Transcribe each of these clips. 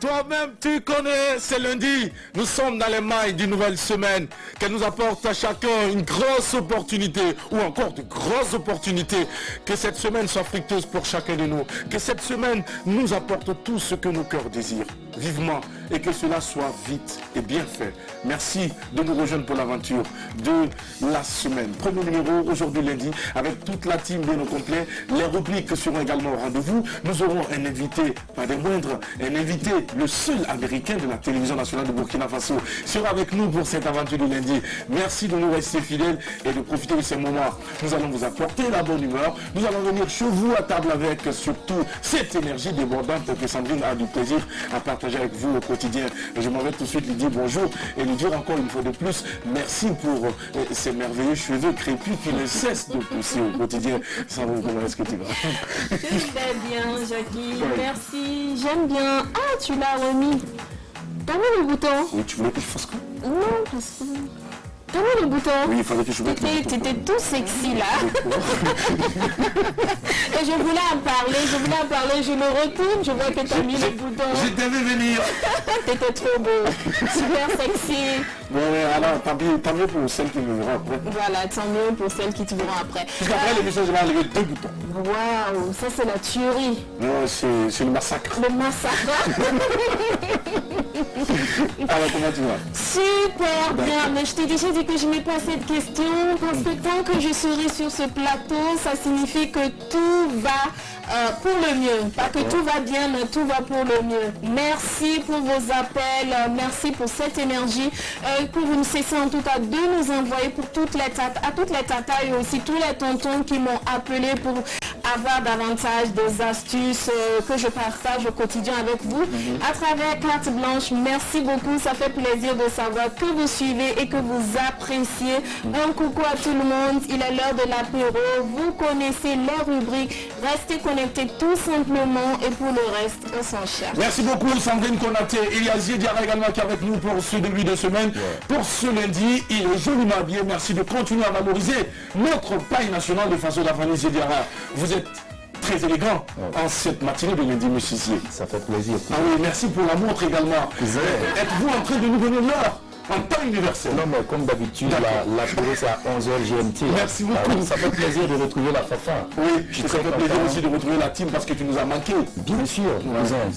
Toi-même, tu connais, c'est lundi. Nous sommes dans les mailles d'une nouvelle semaine. Qu'elle nous apporte à chacun une grosse opportunité ou encore de grosses opportunités. Que cette semaine soit fructueuse pour chacun de nous. Que cette semaine nous apporte tout ce que nos cœurs désirent vivement et que cela soit vite et bien fait. Merci de nous rejoindre pour l'aventure de la semaine. Premier numéro aujourd'hui lundi avec toute la team bien au complet. Les rubriques seront également au rendez-vous. Nous aurons un invité, pas des moindres, un invité, le seul américain de la télévision nationale de Burkina Faso sera avec nous pour cette aventure du lundi. Merci de nous rester fidèles et de profiter de ces moments. Nous allons vous apporter la bonne humeur. Nous allons venir chez vous à table avec surtout cette énergie débordante que Sandrine a du plaisir à partager avec vous au quotidien. Je m'en vais tout de suite lui dire bonjour et lui dire encore une fois de plus merci pour ces merveilleux cheveux crépus qui ne cessent de pousser au quotidien. Sandrine, comment est-ce que tu vas? Je vais bien, Jackie. Oui. Merci. J'aime bien. Ah, tu l'as remis. T'as mis le bouton? Oui, tu voulais que je fasse quoi? Non, parce que... T'as mis le bouton? Oui, il fallait que je mette le bouton. T'étais tout sexy là. Et je voulais en parler, je me retourne, je vois que t'as mis le bouton. Je devais venir. T'étais trop beau, super sexy. Bon, alors, tant mieux pour celles qui me verront après. Voilà, tant mieux pour celles qui te verront après. Puisqu'après l'émission, je vais enlever 2 boutons. Waouh, ça c'est la tuerie. Non, c'est le massacre. Le massacre. Alors, comment tu vas? Super bien, mais je t'ai déjà dit que je n'ai pas cette question parce que tant que je serai sur ce plateau, ça signifie que tout va pour le mieux. Pas que tout va bien, mais tout va pour le mieux. Merci pour vos appels, merci pour cette énergie que vous ne cessez en tout cas de nous envoyer pour toutes les tatas et aussi tous les tontons qui m'ont appelé pour avoir davantage des astuces que je partage au quotidien avec vous à travers Carte Blanche. Merci beaucoup, ça fait plaisir de savoir que vous suivez et que vous appréciez. Un coucou à tout le monde, il est l'heure de l'apéro, vous connaissez les rubriques, restez connectés tout simplement et pour le reste, on s'en cherche. Merci beaucoup Sandrine Konaté. Il y a Ziediara également qui est avec nous pour ce début de semaine. Pour ce lundi, il est joliment habillé. Merci de continuer à valoriser notre paille nationale de façon d'affaire. Ziediara, vous êtes très élégant en cette matinée de lundi, monsieur Zié. Ça fait plaisir. Ah oui, merci pour la montre également. Êtes-vous en train de nous donner l'heure en temps universel? Non, mais comme d'habitude, la purée c'est à 11h GMT. Merci beaucoup. Ça fait plaisir de retrouver la Fafa. Oui, ça fait plaisir aussi de retrouver la team parce que tu nous as manqué. Bien sûr.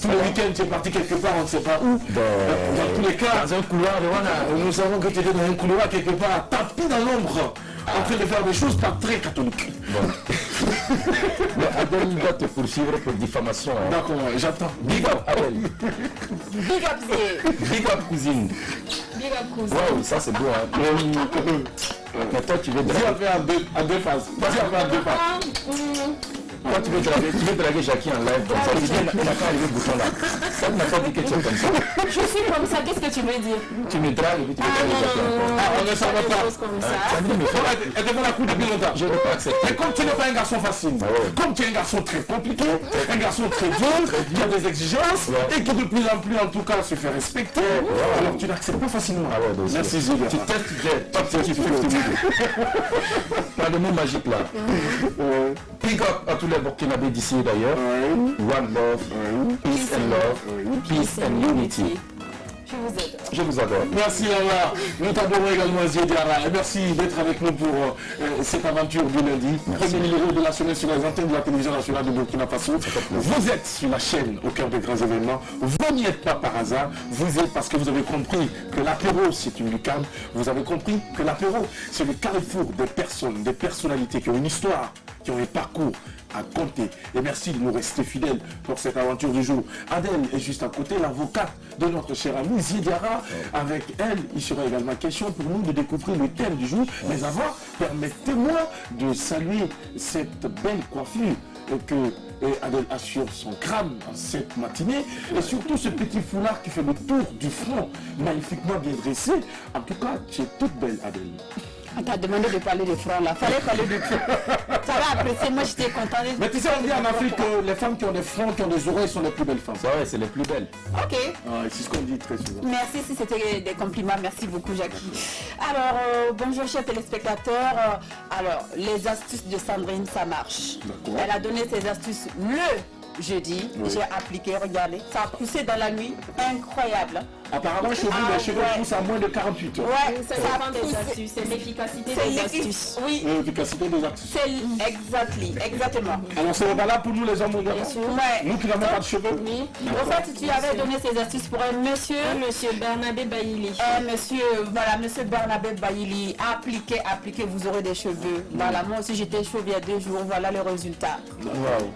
Tout le week-end, tu es parti quelque part, on ne sait pas où. Dans tous les cas, dans un couloir de Wana. Nous savons que tu étais dans un couloir quelque part, tapis dans l'ombre, en train de faire des choses pas très catholiques. Bon. Mais Adèle doit te poursuivre pour diffamation. Hein. D'accord, j'attends. Big up Adèle. Big up Zé. Big up cousine. Big up cousin. Wow, ça c'est beau. Hein. Mais toi tu veux draguer. Vas-y, on fait à deux phases. Vas-y, on fait à deux phases. Toi tu veux draguer Jackie en live comme ça. Tu viens, il n'a pas arrivé le bouton là. Ça ne m'a pas dit que tu es comme ça. Je suis comme ça, qu'est-ce que tu veux dire? Tu me dragues et puis tu veux draguer Jackie. On ne s'en va pas. Sandrine me fait. Elle te fait la coupe depuis longtemps. Je ne peux pas accepter. Mais comme tu n'es pas un garçon facile, comme tu es un garçon très compliqué, un garçon très dur, qui a des exigences et qui de plus en plus en tout cas se fait respecter, alors tu n'acceptes pas facilement. Merci Zélia. Tu testes tu pas le mot magique là. Big up à tous les Burkinabés d'ici d'ailleurs. One love, peace and love, peace and unity. Je vous adore. Merci Allah. Nous t'adorons également Ziediara. Et merci d'être avec nous pour cette aventure du lundi. Premier numéro de la semaine sur les antennes de la télévision nationale de Burkina Faso. Vous êtes sur la chaîne au cœur de grands événements. Vous n'y êtes pas par hasard. Vous êtes parce que vous avez compris que l'apéro c'est une lucarne. Vous avez compris que l'apéro c'est le carrefour des personnes, des personnalités qui ont une histoire, qui ont un parcours à compter. Et merci de nous rester fidèles pour cette aventure du jour. Adèle est juste à côté, l'avocate de notre cher ami Ziediara. Avec elle, il sera également question pour nous de découvrir le thème du jour. Mais avant, permettez-moi de saluer cette belle coiffure que Adèle assure son crâne en cette matinée. Et surtout ce petit foulard qui fait le tour du front, magnifiquement bien dressé. En tout cas, tu es toute belle, Adèle. On t'a demandé de parler de front là, fallait parler de tout. Ça va apprécier, moi j'étais contente. Mais tu sais, on dit en Afrique que les femmes qui ont des fronts, qui ont des oreilles sont les plus belles femmes. C'est vrai, c'est les plus belles. Ok. C'est ce qu'on dit très souvent. Merci si c'était des compliments, merci beaucoup Jackie. Alors, bonjour chers téléspectateurs. Alors, les astuces de Sandrine, ça marche. Elle a donné ses astuces le jeudi. J'ai appliqué, regardez. Ça a poussé dans la nuit. Incroyable. Apparemment, chez vous, les cheveux poussent à moins de 48 heures. Ouais, Ça dépend des astuces, c'est l'efficacité des astuces. Oui, L'efficacité des astuces. c'est exactement. Alors, c'est valable pour nous, les hommes, Bien sûr. Ouais. nous qui n'avons pas de cheveux. Oui. En fait, tu avais donné ces astuces pour un monsieur. Monsieur Barnabé Bailly. Monsieur Barnabé Bailly, appliquez, vous aurez des cheveux. Voilà, moi aussi j'étais chauve il y a 2 jours, voilà le résultat. Wow.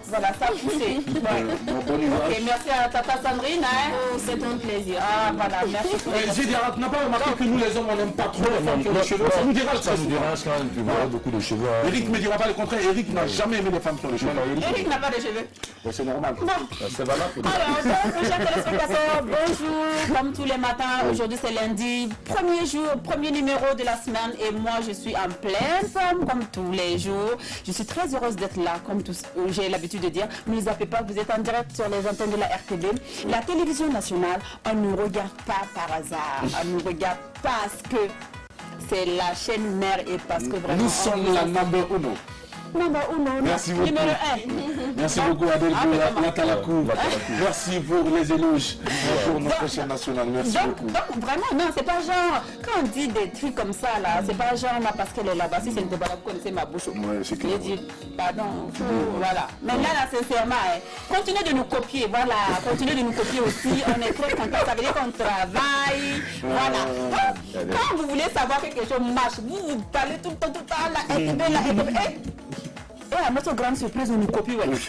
Voilà, ça a poussé. Ouais. Bon usage. Ok, merci à Tata Sandrine. Hein. Oh, c'est un plaisir. Ah, voilà, merci pour les Zidiara, tu n'as pas remarqué que nous, les hommes, on n'aime pas trop les femmes qui ont des cheveux. Ça nous dérange Ça très nous souvent. dérange quand tu vois beaucoup de cheveux. hein. Eric ne me dira pas le contraire. Eric n'a jamais aimé les femmes qui ont des cheveux. Eric n'a pas de cheveux. Ouais, c'est normal. C'est valable pour Alors, donc, chers téléspectateurs, bonjour. Comme tous les matins, aujourd'hui c'est lundi, premier numéro de la semaine et moi je suis en pleine forme comme tous les jours. Je suis très heureuse d'être là, comme tous, j'ai l'habitude de dire. Ne zappez pas, vous êtes en direct sur les antennes de la RTB. La télévision nationale, on ne regarde pas par hasard, on ne regarde parce que c'est la chaîne mère et parce que vraiment... Nous sommes la number uno. Number uno, Merci beaucoup. numéro 1. Merci beaucoup Adèle Ah, mais pour la Talakou. Merci pour les éloges pour notre chaîne nationale. Merci beaucoup. Donc vraiment, non, c'est pas genre, quand on dit des trucs comme ça là, c'est pas genre là parce qu'elle est là-bas, si ce n'était pas là, vous connaissez ma bouche. Ouais, c'est clair. J'ai dit, pardon, voilà. Mais là, sincèrement, continuez de nous copier, voilà, continuez de nous copier aussi, on est très contents, ça veut dire qu'on travaille, voilà. Quand vous voulez savoir que quelque chose marche, vous parlez tout le temps là, et à notre grande surprise, on nous copie, ouais. Donc,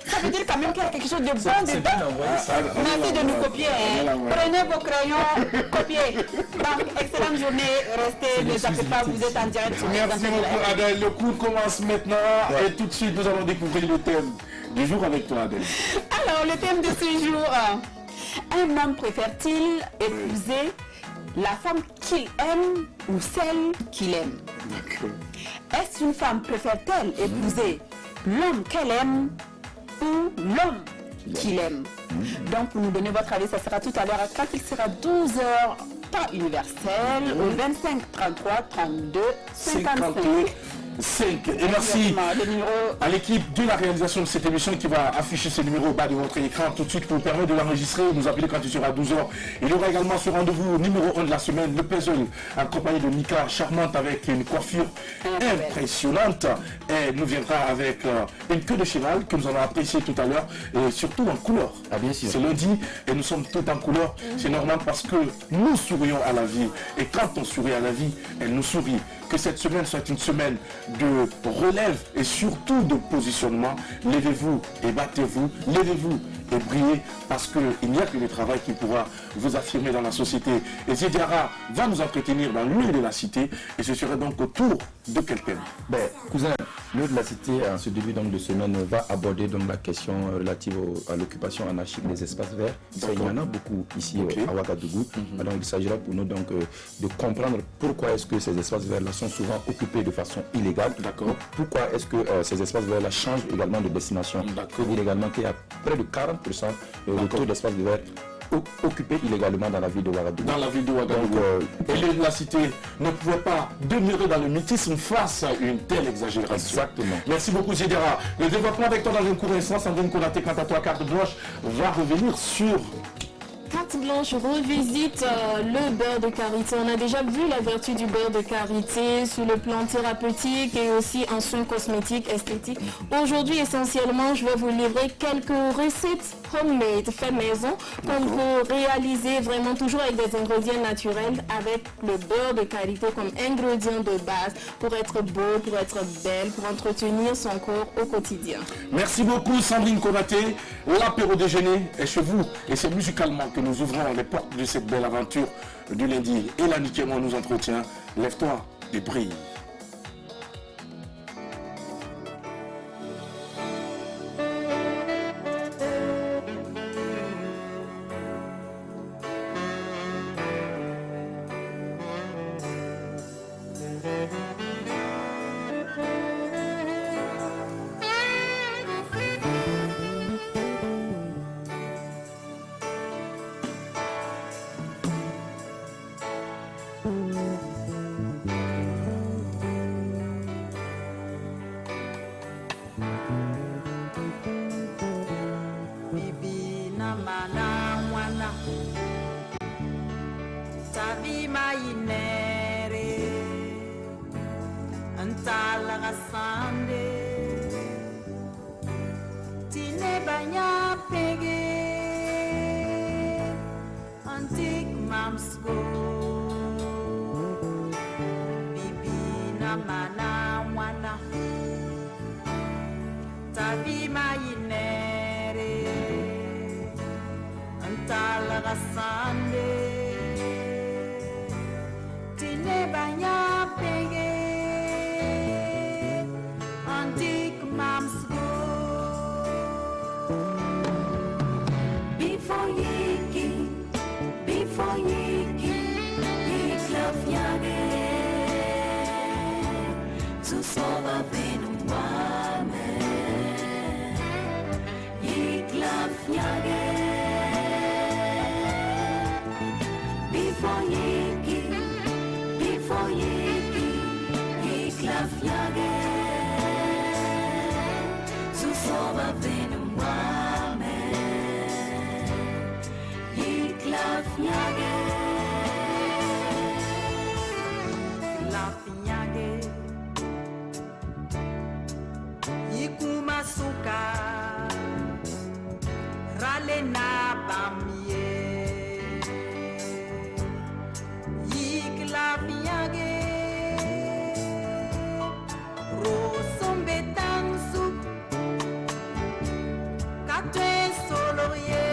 ça veut dire quand même qu'il y a quelque chose de bon dedans. Merci de nous copier. Hein. Prenez vos crayons, copiez. Donc, excellente journée. Restez, ne zappez pas, vous êtes en direct sur les Merci antennes de la beaucoup Adèle. Le cours commence maintenant et tout de suite nous allons découvrir le thème du jour avec toi Adèle. Alors, le thème de ce jour, un homme préfère-t-il épouser la femme qu'il aime ou celle qu'il aime? Est-ce une femme préfère-t-elle épouser l'homme qu'elle aime ou l'homme qu'il aime? Donc, pour nous donner votre avis, ça sera tout à l'heure quand il sera 12h, temps universel, au 25 33 32 55. 5. Et merci Le numéro... à l'équipe de la réalisation de cette émission qui va afficher ce numéro au bas de votre écran tout de suite pour vous permettre de l'enregistrer, nous appeler quand il sera 12h. Il y aura également ce rendez-vous numéro 1 de la semaine, le puzzle, accompagné de Nika, charmante avec une coiffure impressionnante. Et nous viendra avec une queue de cheval que nous allons apprécier tout à l'heure et surtout en couleur. Ah, bien sûr. C'est lundi et nous sommes tous en couleur. C'est normal parce que nous sourions à la vie. Et quand on sourit à la vie, elle nous sourit. Que cette semaine soit une semaine de relève et surtout de positionnement. Levez-vous et battez-vous. Levez-vous et brillez parce qu'il n'y a que le travail qui pourra vous affirmer dans la société. Et Zidiara va nous entretenir dans l'huile de la cité et ce serait donc au tour de quel thème? Ben, cousin, l'heure de la cité, en ce début donc, de semaine, va aborder donc, la question relative à l'occupation anarchique des espaces verts. Ça, il y en a beaucoup ici à Ouagadougou. Donc, il s'agira pour nous donc, de comprendre pourquoi est-ce que ces espaces verts-là sont souvent occupés de façon illégale. D'accord. Pourquoi est-ce que ces espaces verts-là changent également de destination. Il faut dire également qu'il y a près de 40% de taux d'espaces verts occupés illégalement dans la ville de Ouagadougou. Dans la ville de Ouagadougou. Et l'île de la cité ne pouvait pas demeurer dans le mythisme face à une telle exagération. Exactement. Merci beaucoup Zidera. Le développement avec toi dans une court instant, Sandrine Konaté, quant à toi, carte blanche, va revenir sur... Carte blanche revisite le beurre de karité. On a déjà vu la vertu du beurre de karité sur le plan thérapeutique et aussi en soins cosmétiques, esthétiques. Aujourd'hui, essentiellement, je vais vous livrer quelques recettes homemade, fait maison, qu'on peut réaliser vraiment toujours avec des ingrédients naturels, avec le beurre de karité comme ingrédient de base pour être beau, pour être belle, pour entretenir son corps au quotidien. Merci beaucoup Sandrine Konaté. L'apéro déjeuner est chez vous et c'est musicalement que nous ouvrons les portes de cette belle aventure du lundi. Et la nuit nous entretient. Lève-toi et brille. rasande tine banya pege antik mamsko bibi na mana wana tabi mayinere antal rasande tine banya pege antik mamsko before yiki yiklaf yage zu sova benumame yiklaf yage before yiki yiklaf yage zu sova benumame yiklaf yage Yikumasuka rale na bamye yiklapiage rosombe tansu katwe soloye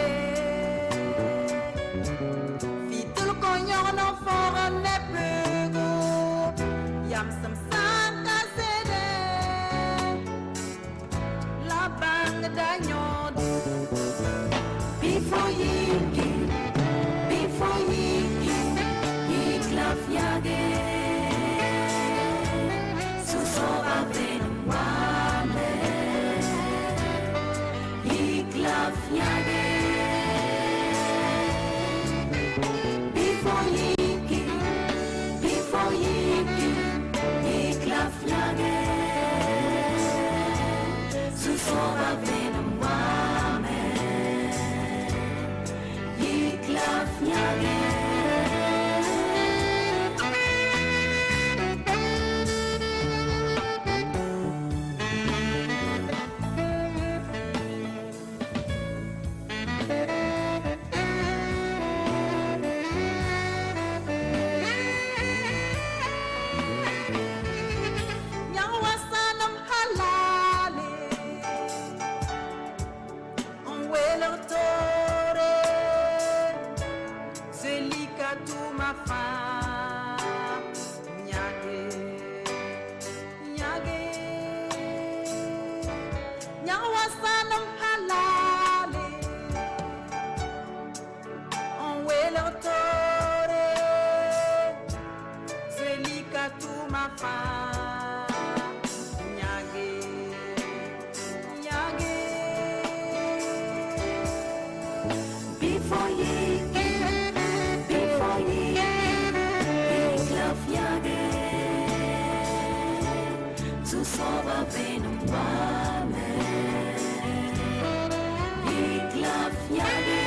fitul konyono fora nepego yam sam santa sede la bang dañod before yiki yiklaf yage susova benwame yiklaf yage before yiki yiklaf yage susova benwame yiklaf yage Nyawasanam halale onwelo tore zelika tu mafa nyage nyawasanam halale onwelo tore zelika tu mafa before yiki yiklaf yage susova benumwame yiklaf yage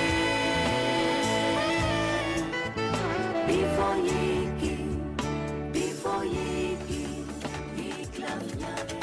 before yiki yiklaf yage.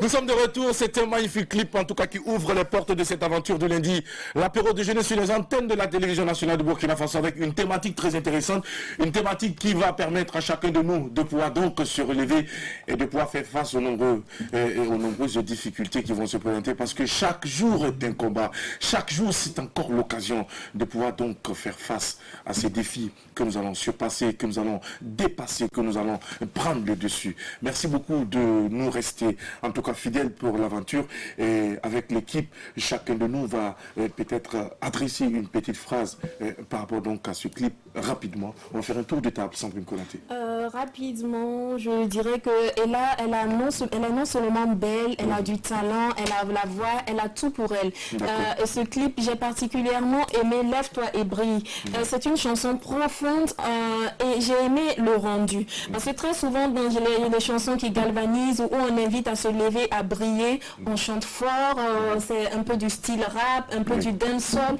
Nous sommes de retour, c'est un magnifique clip en tout cas qui ouvre les portes de cette aventure de lundi. L'apéro de jeunesse sur les antennes de la télévision nationale de Burkina Faso avec une thématique très intéressante, une thématique qui va permettre à chacun de nous de pouvoir donc se relever et de pouvoir faire face aux nombreuses difficultés qui vont se présenter parce que chaque jour est un combat, chaque jour c'est encore l'occasion de pouvoir donc faire face à ces défis que nous allons surpasser, que nous allons dépasser, que nous allons prendre le dessus. Merci beaucoup de nous rester en tout cas fidèles pour l'aventure et avec l'équipe, chacun de nous va peut-être adresser une petite phrase par rapport donc à ce clip rapidement. On va faire un tour de table, Sandrine Konaté. Rapidement, je dirais qu'elle est non seulement belle, elle a du talent, elle a la voix, elle a tout pour elle. Et ce clip, j'ai particulièrement aimé Lève-toi et brille. C'est une chanson profonde et j'ai aimé le rendu. Parce que très souvent, dans les chansons qui galvanisent, où on invite à se lever, à briller, on chante fort, c'est un peu du style rap, un peu du dancehall,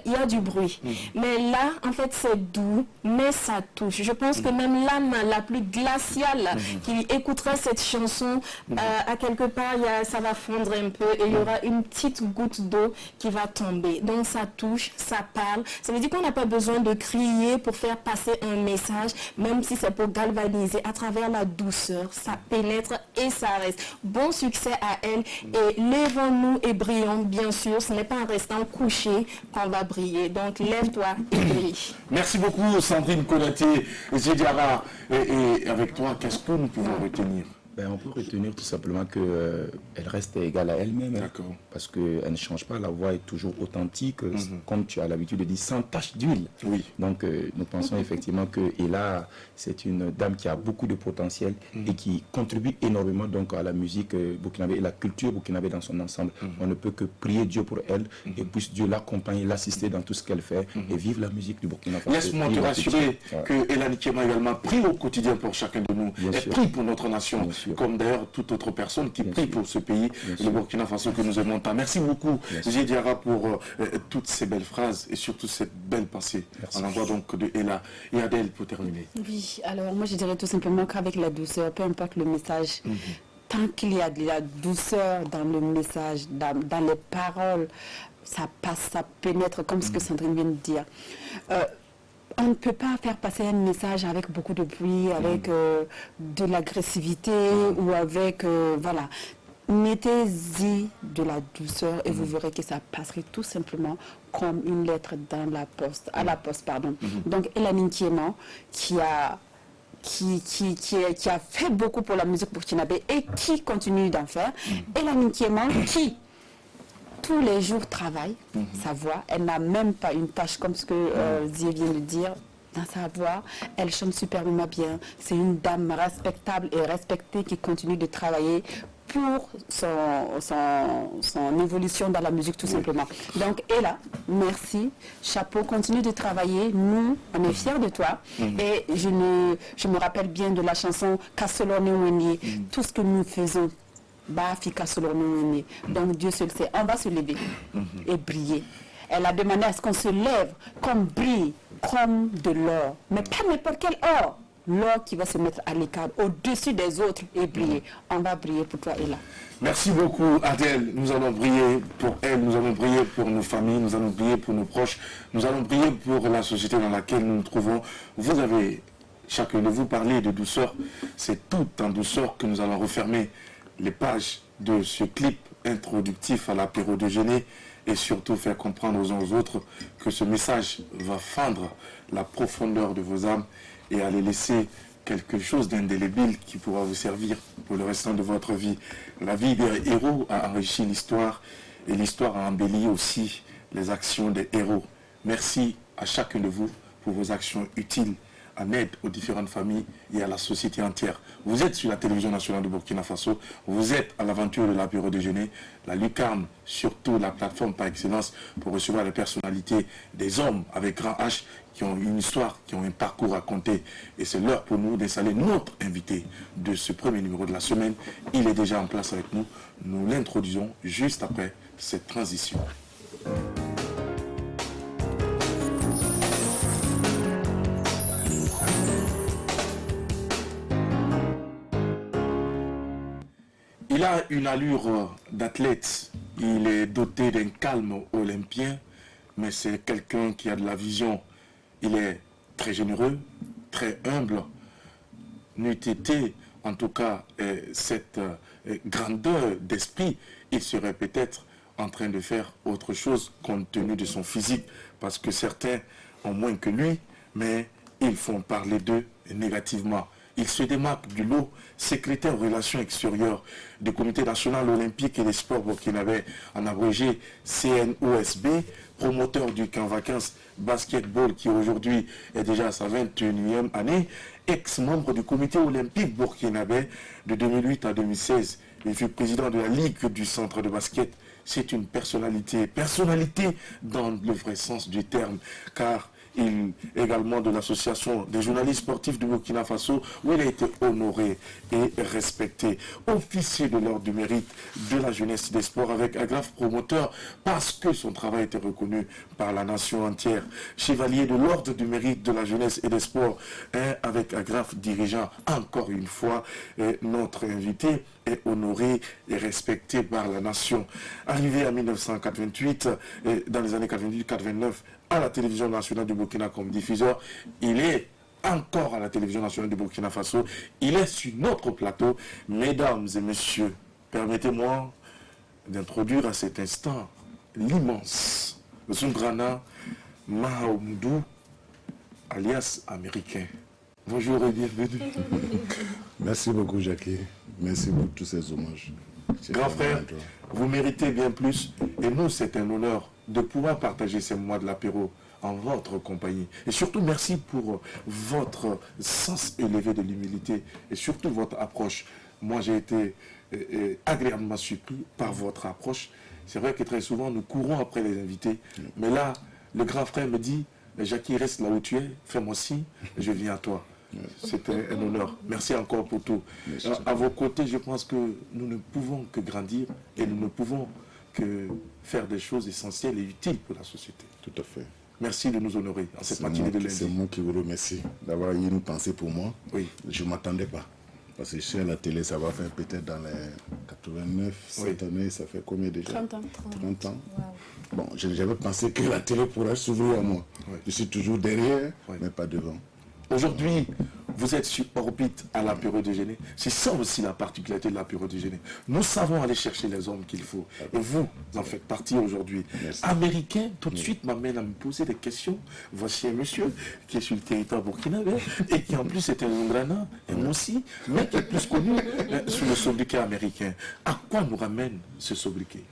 il y a du bruit. Mais là, en fait, c'est doux, mais ça touche. Je pense que même là, l'âme la plus glaciale qui écoutera cette chanson, à quelque part, ça va fondre un peu et il y aura une petite goutte d'eau qui va tomber. Donc ça touche, ça parle. Ça veut dire qu'on n'a pas besoin de crier pour faire passer un message, même si c'est pour galvaniser à travers la douceur. Ça pénètre et ça reste. Bon succès à elle et lèvons-nous et brillons, bien sûr. Ce n'est pas en restant couché qu'on va briller. Donc lève-toi et brille. Merci beaucoup Sandrine Konaté, Zediara. Et avec toi, qu'est-ce que nous pouvons retenir? On peut retenir tout simplement qu'elle reste égale à elle-même, D'accord. parce qu'elle ne change pas, la voix est toujours authentique, comme tu as l'habitude de dire, sans tache d'huile. Oui. Donc nous pensons effectivement que Ella, c'est une dame qui a beaucoup de potentiel et qui contribue énormément donc à la musique burkinabé et la culture burkinabé dans son ensemble. On ne peut que prier Dieu pour elle et puisse Dieu l'accompagner, l'assister dans tout ce qu'elle fait et vivre la musique du Burkina Faso. Laisse-moi te rassurer que Ella Nikiema également prie au quotidien pour chacun de nous. Elle prie pour notre nation, comme d'ailleurs toute autre personne qui prie pour ce pays, le Burkina Faso que nous aimons tant. Merci beaucoup, Zediara, pour toutes ces belles phrases et surtout cette belle pensée. On envoie donc de Ella. Et Adèle, pour terminer. Oui, alors moi je dirais tout simplement qu'avec la douceur, peu importe le message, tant qu'il y a de la douceur dans le message, dans les paroles, ça passe, ça pénètre, comme ce que Sandrine vient de dire. On ne peut pas faire passer un message avec beaucoup de bruit, avec de l'agressivité ou avec, voilà. Mettez-y de la douceur et vous verrez que ça passerait tout simplement comme une lettre dans la poste, à la poste, pardon. Donc, Ella Nikiema, qui a fait beaucoup pour la musique burkinabé et qui continue d'en faire. Ella Nikiema, qui tous les jours travaille sa voix. Elle n'a même pas une tâche comme ce que Zie vient de dire. Dans sa voix, elle chante superbement bien. C'est une dame respectable et respectée qui continue de travailler pour son évolution dans la musique tout simplement. Donc Ella, merci, chapeau, continue de travailler, nous on est fiers de toi et je me rappelle bien de la chanson Kassolone Weni, tout ce que nous faisons, Bafi Kassolone Weni. Donc Dieu seul sait, on va se lever et briller. Elle a demandé à ce qu'on se lève, qu'on brille comme de l'or, mais pas n'importe quel or. L'or qui va se mettre à l'écart, au-dessus des autres et briller. On va briller pour toi, Ella. Merci beaucoup, Adèle. Nous allons briller pour elle, nous allons briller pour nos familles, nous allons briller pour nos proches, nous allons briller pour la société dans laquelle nous nous trouvons. Vous avez, chacun de vous, parlé de douceur. C'est tout en douceur que nous allons refermer les pages de ce clip introductif à l'apéro déjeuner et surtout faire comprendre aux uns aux autres que ce message va fendre la profondeur de vos âmes et aller laisser quelque chose d'indélébile qui pourra vous servir pour le restant de votre vie. La vie des héros a enrichi l'histoire et l'histoire a embelli aussi les actions des héros. Merci à chacun de vous pour vos actions utiles en aide aux différentes familles et à la société entière. Vous êtes sur la télévision nationale de Burkina Faso, vous êtes à l'aventure de l'apéro déjeuner, la lucarne, surtout la plateforme par excellence pour recevoir les personnalités des hommes avec grand H qui ont une histoire, qui ont un parcours à compter. Et c'est l'heure pour nous d'installer notre invité de ce premier numéro de la semaine. Il est déjà en place avec nous. Nous l'introduisons juste après cette transition. Il a une allure d'athlète, il est doté d'un calme olympien, mais c'est quelqu'un qui a de la vision. Il est très généreux, très humble. N'eût été, en tout cas, cette grandeur d'esprit, il serait peut-être en train de faire autre chose compte tenu de son physique, parce que certains ont moins que lui, mais ils font parler d'eux négativement. Il se démarque du lot, secrétaire aux relations extérieures du Comité national olympique et des sports burkinabé, en abrégé CNOSB, promoteur du camp vacances basketball qui aujourd'hui est déjà à sa 21e année, ex-membre du Comité olympique burkinabé de 2008 à 2016. Il fut président de la Ligue du centre de basket. C'est une personnalité dans le vrai sens du terme, car il est également de l'association des journalistes sportifs du Burkina Faso, où il a été honoré et respecté. Officier de l'ordre du mérite de la jeunesse et des sports avec agrafe promoteur parce que son travail était reconnu par la nation entière. Chevalier de l'ordre du mérite de la jeunesse et des sports avec agrafe dirigeant. Encore une fois, notre invité est honoré et respecté par la nation. Arrivé en 1988, dans les années 88-89, à la télévision nationale du Burkina comme diffuseur, il est encore à la télévision nationale du Burkina Faso. Il est sur notre plateau. Mesdames et messieurs, permettez-moi d'introduire à cet instant l'immense Zungrana Mahaoumdou, alias américain. Bonjour et bienvenue. Merci beaucoup, Jackie. Merci pour tous ces hommages. Grand frère, vous méritez bien plus. Et nous, c'est un honneur de pouvoir partager ces mois de l'apéro en votre compagnie. Et surtout, merci pour votre sens élevé de l'humilité et surtout votre approche. Moi, j'ai été agréablement surpris par votre approche. C'est vrai que très souvent, nous courons après les invités. Mais là, le grand frère me dit, Jackie, reste là où tu es, fais-moi signe, je viens à toi. C'était un honneur. Merci encore pour tout. À vos côtés, je pense que nous ne pouvons que grandir et nous ne pouvons que faire des choses essentielles et utiles pour la société. Tout à fait. Merci de nous honorer en cette matinée de lundi. C'est moi qui vous remercie d'avoir eu une pensée pour moi. Oui. Je ne m'attendais pas. Parce que je suis à la télé, ça va faire peut-être dans les 89, cette année, ça fait combien déjà 30 ans. 30 ans. Wow. Bon, je n'avais jamais pensé que la télé pourrait s'ouvrir à moi. Oui. Je suis toujours derrière, mais pas devant. Aujourd'hui, vous êtes sur orbite à l'apéro déjeuner. C'est ça aussi la particularité de l'apéro déjeuner. Nous savons aller chercher les hommes qu'il faut. Et vous en faites partie aujourd'hui. Américain, tout de suite m'amène à me poser des questions. Voici un monsieur qui est sur le territoire burkinabé et qui en plus est un Zongrana, et moi aussi, mais qui est plus connu sous le sobriquet américain. À quoi nous ramène ce sobriquet?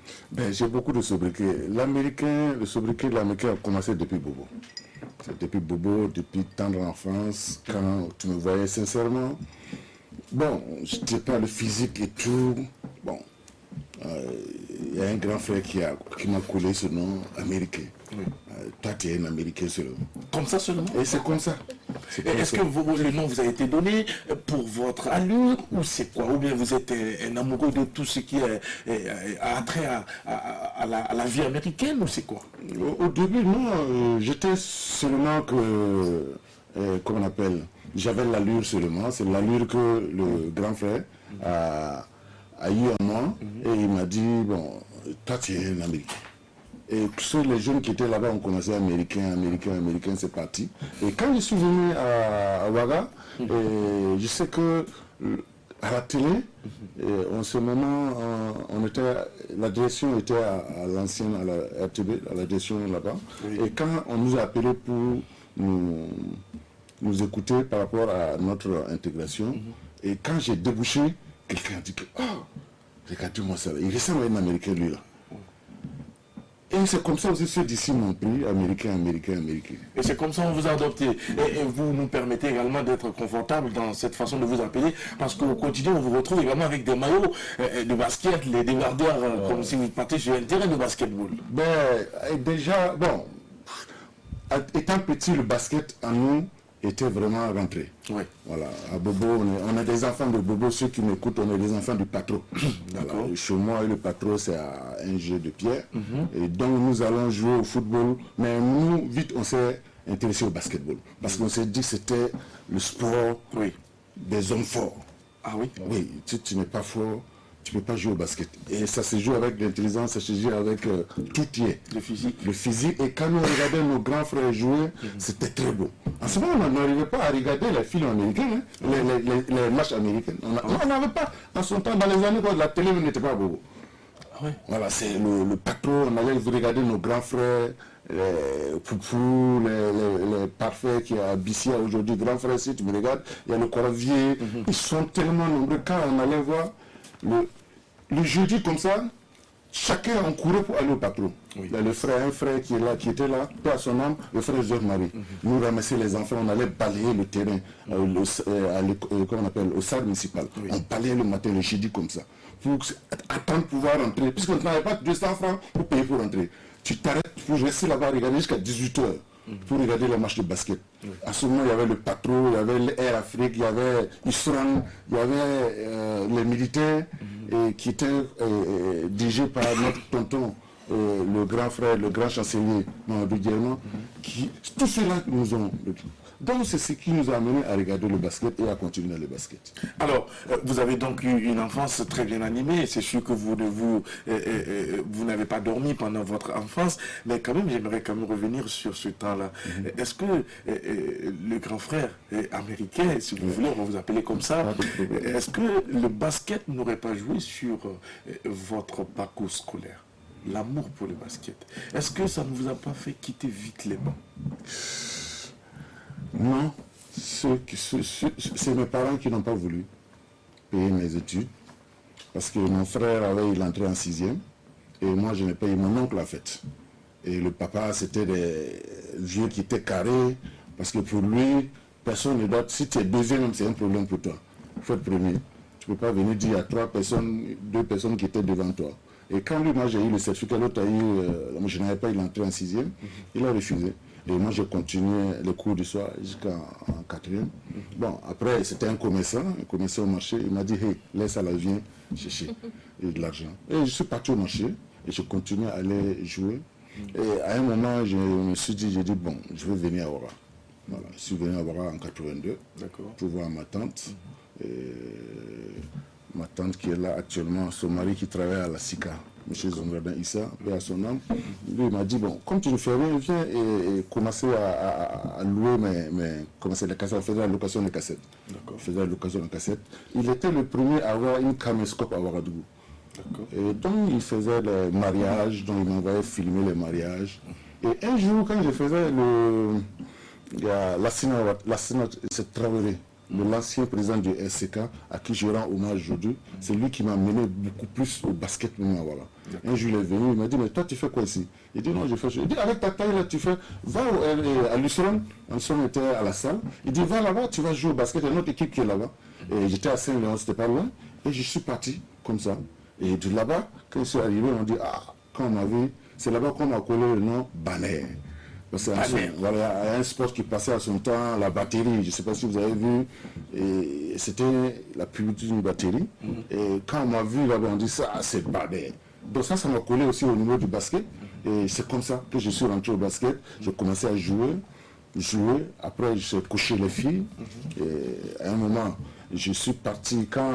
J'ai beaucoup de sobriquets. Le sobriquet de l'américain a commencé depuis Bobo. C'est depuis Bobo, depuis tendre enfance, quand tu me voyais sincèrement. Bon, je n'étais pas le physique et tout. Bon, il y a un grand frère qui m'a collé ce nom américain. Oui. Toi, tu es un Américain seulement. Comme ça seulement? Et c'est comme ça. Est-ce que le nom vous a été donné pour votre allure ou c'est quoi? Ou bien vous êtes un amoureux de tout ce qui a trait à la vie américaine ou c'est quoi? Au début, non. J'étais seulement que, comment on appelle, j'avais l'allure seulement. C'est l'allure que le grand frère a eu en moi. Et il m'a dit, bon, toi tu es un Américain. Et tous les jeunes qui étaient là-bas ont commencé américain, c'est parti. Et quand je suis venu à Ouaga, je sais que à la télé, en ce moment, la direction était à l'ancienne, à la RTB, à la direction là-bas. Oui. Et quand on nous a appelés pour nous écouter par rapport à notre intégration, et quand j'ai débouché, quelqu'un a dit que, oh, regardez-moi ça, il ressemble à un Américain lui là. Et c'est comme ça aussi ceux d'ici m'ont pris, américain. Et c'est comme ça qu'on vous a adopté. Et vous nous permettez également d'être confortable dans cette façon de vous appeler, parce qu'au quotidien, on vous retrouve également avec des maillots de basket, les débardeurs, comme si vous partiez sur un terrain de basketball. Déjà, bon, étant petit, le basket en nous était vraiment rentré. Oui. Voilà, à Bobo, on a des enfants de Bobo, ceux qui m'écoutent, on est des enfants du patron. Voilà. Chez moi, le patron, c'est un jeu de pierre. Et donc, nous allons jouer au football. Mais nous, vite, on s'est intéressé au basketball. Parce qu'on s'est dit que c'était le sport des hommes forts. Ah oui? Oui, si tu n'es pas fort, tu ne peux pas jouer au basket. Et ça se joue avec l'intelligence, ça se joue avec tout y est. Le physique. Et quand nous regardions nos grands frères jouer, c'était très beau. En ce moment, on n'arrivait pas à regarder les films américains, les matchs américains. On n'avait pas, en son temps, dans les années où la télé n'était pas beau. Voilà, c'est le patron, on allait regarder nos grands frères, les Poupou, les parfaits qui a Bissia aujourd'hui, grands frères, si tu me regardes, il y a le Corvier, ils sont tellement nombreux. Quand on allait voir le jeudi comme ça, chacun en courait pour aller au patron. Il y a un frère qui est là, qui était là, pas son âme, le frère Jacques-Marie. Nous ramasser les enfants, on allait balayer le terrain, comment on appelle, au stade municipal. On balayait le matin, le jeudi comme ça, pour attendre de pouvoir rentrer, puisqu'on n'avait pas 200 francs pour payer pour rentrer. Tu t'arrêtes pour rester là-bas, regarder jusqu'à 18h. pour regarder les matchs de basket. À ce moment, il y avait le Patro, il y avait l'Air Afrique, il y avait Isran, il y avait les militaires qui étaient dirigés par notre tonton, le grand frère, le grand chancelier Mamadou Diéma, tout cela nous ont... Donc c'est ce qui nous a amené à regarder le basket et à continuer le basket. Alors, vous avez donc eu une enfance très bien animée. C'est sûr que vous n'avez pas dormi pendant votre enfance, mais quand même, j'aimerais quand même revenir sur ce temps-là. Est-ce que le grand frère américain, si vous voulez, on va vous appeler comme ça, est-ce que le basket n'aurait pas joué sur votre parcours scolaire? L'amour pour le basket. Est-ce que ça ne vous a pas fait quitter vite les bancs? Non, c'est mes parents qui n'ont pas voulu payer mes études parce que mon frère il entré en 6e et moi je n'ai payé, mon oncle a fait. Et le papa c'était des vieux qui étaient carrés parce que pour lui, personne ne doit, si tu es deuxième c'est un problème pour toi. Il faut être premier. Tu ne peux pas venir dire à 2 personnes qui étaient devant toi. Et quand lui, moi j'ai eu le certificat, l'autre a eu, je n'avais pas, il est entré en 6e, il a refusé. Et moi, j'ai continué les cours du soir jusqu'en 4e. Bon, après, c'était un commerçant au marché. Il m'a dit, hey, laisse à la viens chercher de l'argent. Et je suis parti au marché et je continuais à aller jouer. Et à un moment, je me suis dit, j'ai dit, bon, je vais venir à Ouara. Voilà, je suis venu à Ouara en 82 pour voir ma tante. Ma tante qui est là actuellement, son mari qui travaille à la SICA. M. Zongradin Issa, paix à son âme, lui il m'a dit, bon, comme tu ne fais rien, viens et commencer à louer commencer les cassettes, on faisait la location des cassettes. Il était le premier à avoir une caméscope à Ouagadougou. Et donc il faisait les mariages, donc il m'envoyait filmer les mariages. Et un jour, quand je faisais Lassina, c'est Traoré, l'ancien président du SCK, à qui je rends hommage aujourd'hui, c'est lui qui m'a mené beaucoup plus au basket. Voilà. Un jour il est venu, il m'a dit, mais toi tu fais quoi ici? Il dit, non, je fais... Il dit, avec ta taille là, tu fais... Va à Lucerne, Lucerne était à la salle, il dit, va là-bas, tu vas jouer au basket, il y a une autre équipe qui est là-bas. Et j'étais à Saint-Léon, c'était pas loin, et je suis parti comme ça. Et de là-bas, quand je suis arrivé, on dit, ah, quand on m'a vu, c'est là-bas qu'on m'a collé le nom Banner. Voilà, il y a un sport qui passait à son temps, la batterie, je ne sais pas si vous avez vu, et c'était la publicité d'une batterie. Et quand on m'a vu là-bas, on dit ça, c'est Banner. Donc ça m'a collé aussi au niveau du basket. Et c'est comme ça que je suis rentré au basket. J'ai commencé à jouer. Après j'ai couché les filles. Et à un moment, je suis parti, quand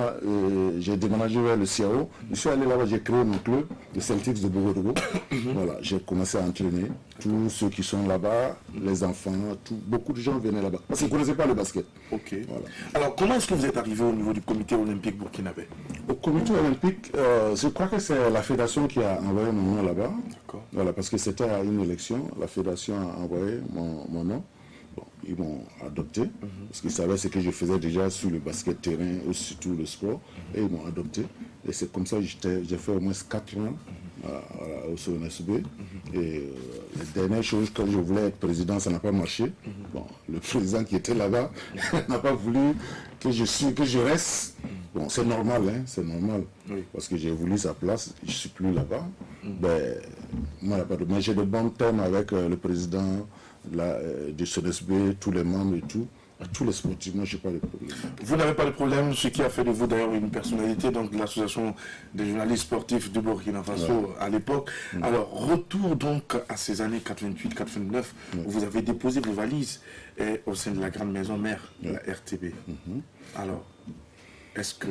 j'ai déménagé vers le CAO, je suis allé là-bas, j'ai créé mon club, le Celtics de Bogodogo. Voilà, j'ai commencé à entraîner. Tous ceux qui sont là-bas, les enfants, beaucoup de gens venaient là-bas. Parce qu'ils ne connaissaient pas le basket. Ok. Voilà. Alors, comment est-ce que vous êtes arrivé au niveau du comité olympique burkinabé? Au comité olympique, je crois que c'est la fédération qui a envoyé mon nom là-bas. Voilà, parce que c'était à une élection, la fédération a envoyé mon nom. Bon, ils m'ont adopté, parce qu'ils savaient ce que je faisais déjà sur le basket terrain, ou sur tout le sport, et ils m'ont adopté. Et c'est comme ça que j'ai fait au moins 4 ans au CNSB. Et les dernières choses, quand je voulais être président, ça n'a pas marché. Bon, le président qui était là-bas n'a pas voulu que je reste. Bon, c'est normal, hein, c'est normal. Oui. Parce que j'ai voulu sa place, je ne suis plus là-bas. Ben, moi, mais j'ai de bons termes avec le président du CNSB, tous les membres et tout. Tous les sportifs, moi je n'ai pas de problème. Vous n'avez pas de problème, ce qui a fait de vous d'ailleurs une personnalité donc de l'association des journalistes sportifs du Burkina Faso à l'époque. Alors retour donc à ces années 88-89, vous avez déposé vos valises au sein de la grande maison mère de la RTB. Alors, est-ce que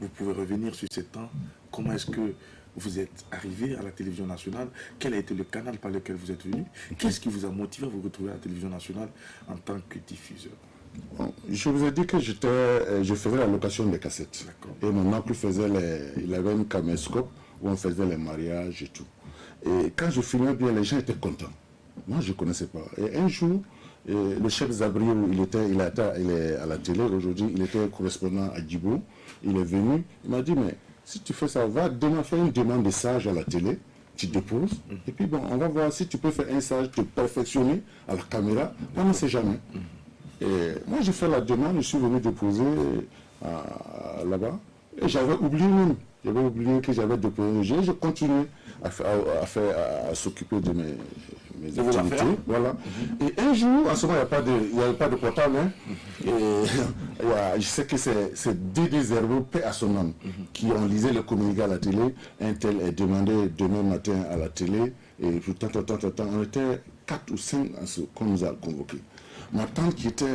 vous pouvez revenir sur ce temps? Comment est-ce que vous êtes arrivé à la télévision nationale? Quel a été le canal par lequel vous êtes venu? Qu'est-ce qui vous a motivé à vous retrouver à la télévision nationale en tant que diffuseur? Bon, je vous ai dit que je faisais la location des cassettes. Et mon oncle il avait une caméscope où on faisait les mariages et tout. Et quand je filmais bien, les gens étaient contents. Moi, je ne connaissais pas. Et un jour, le chef Zabriou, il est à la télé aujourd'hui, il était correspondant à Djibo. Il est venu, il m'a dit, mais si tu fais ça, va demain faire une demande de sage à la télé, tu déposes, et puis bon, on va voir si tu peux faire un sage, te perfectionner à la caméra, on ne sait jamais. Et moi, j'ai fait la demande, je suis venu déposer là-bas, et j'avais oublié même, que j'avais déposé. J'ai continué à s'occuper de mes mes vos activités. affaires. Voilà. Et un jour, en ce moment, il n'y avait pas de portable. Hein. Et je sais que c'est Dédé Zerbo, paix à son âme, qui ont lisé le communiqué à la télé. Un tel est demandé demain matin à la télé. Et puis, on était 4 ou 5 qu'on nous a convoqués. Ma tante qui était,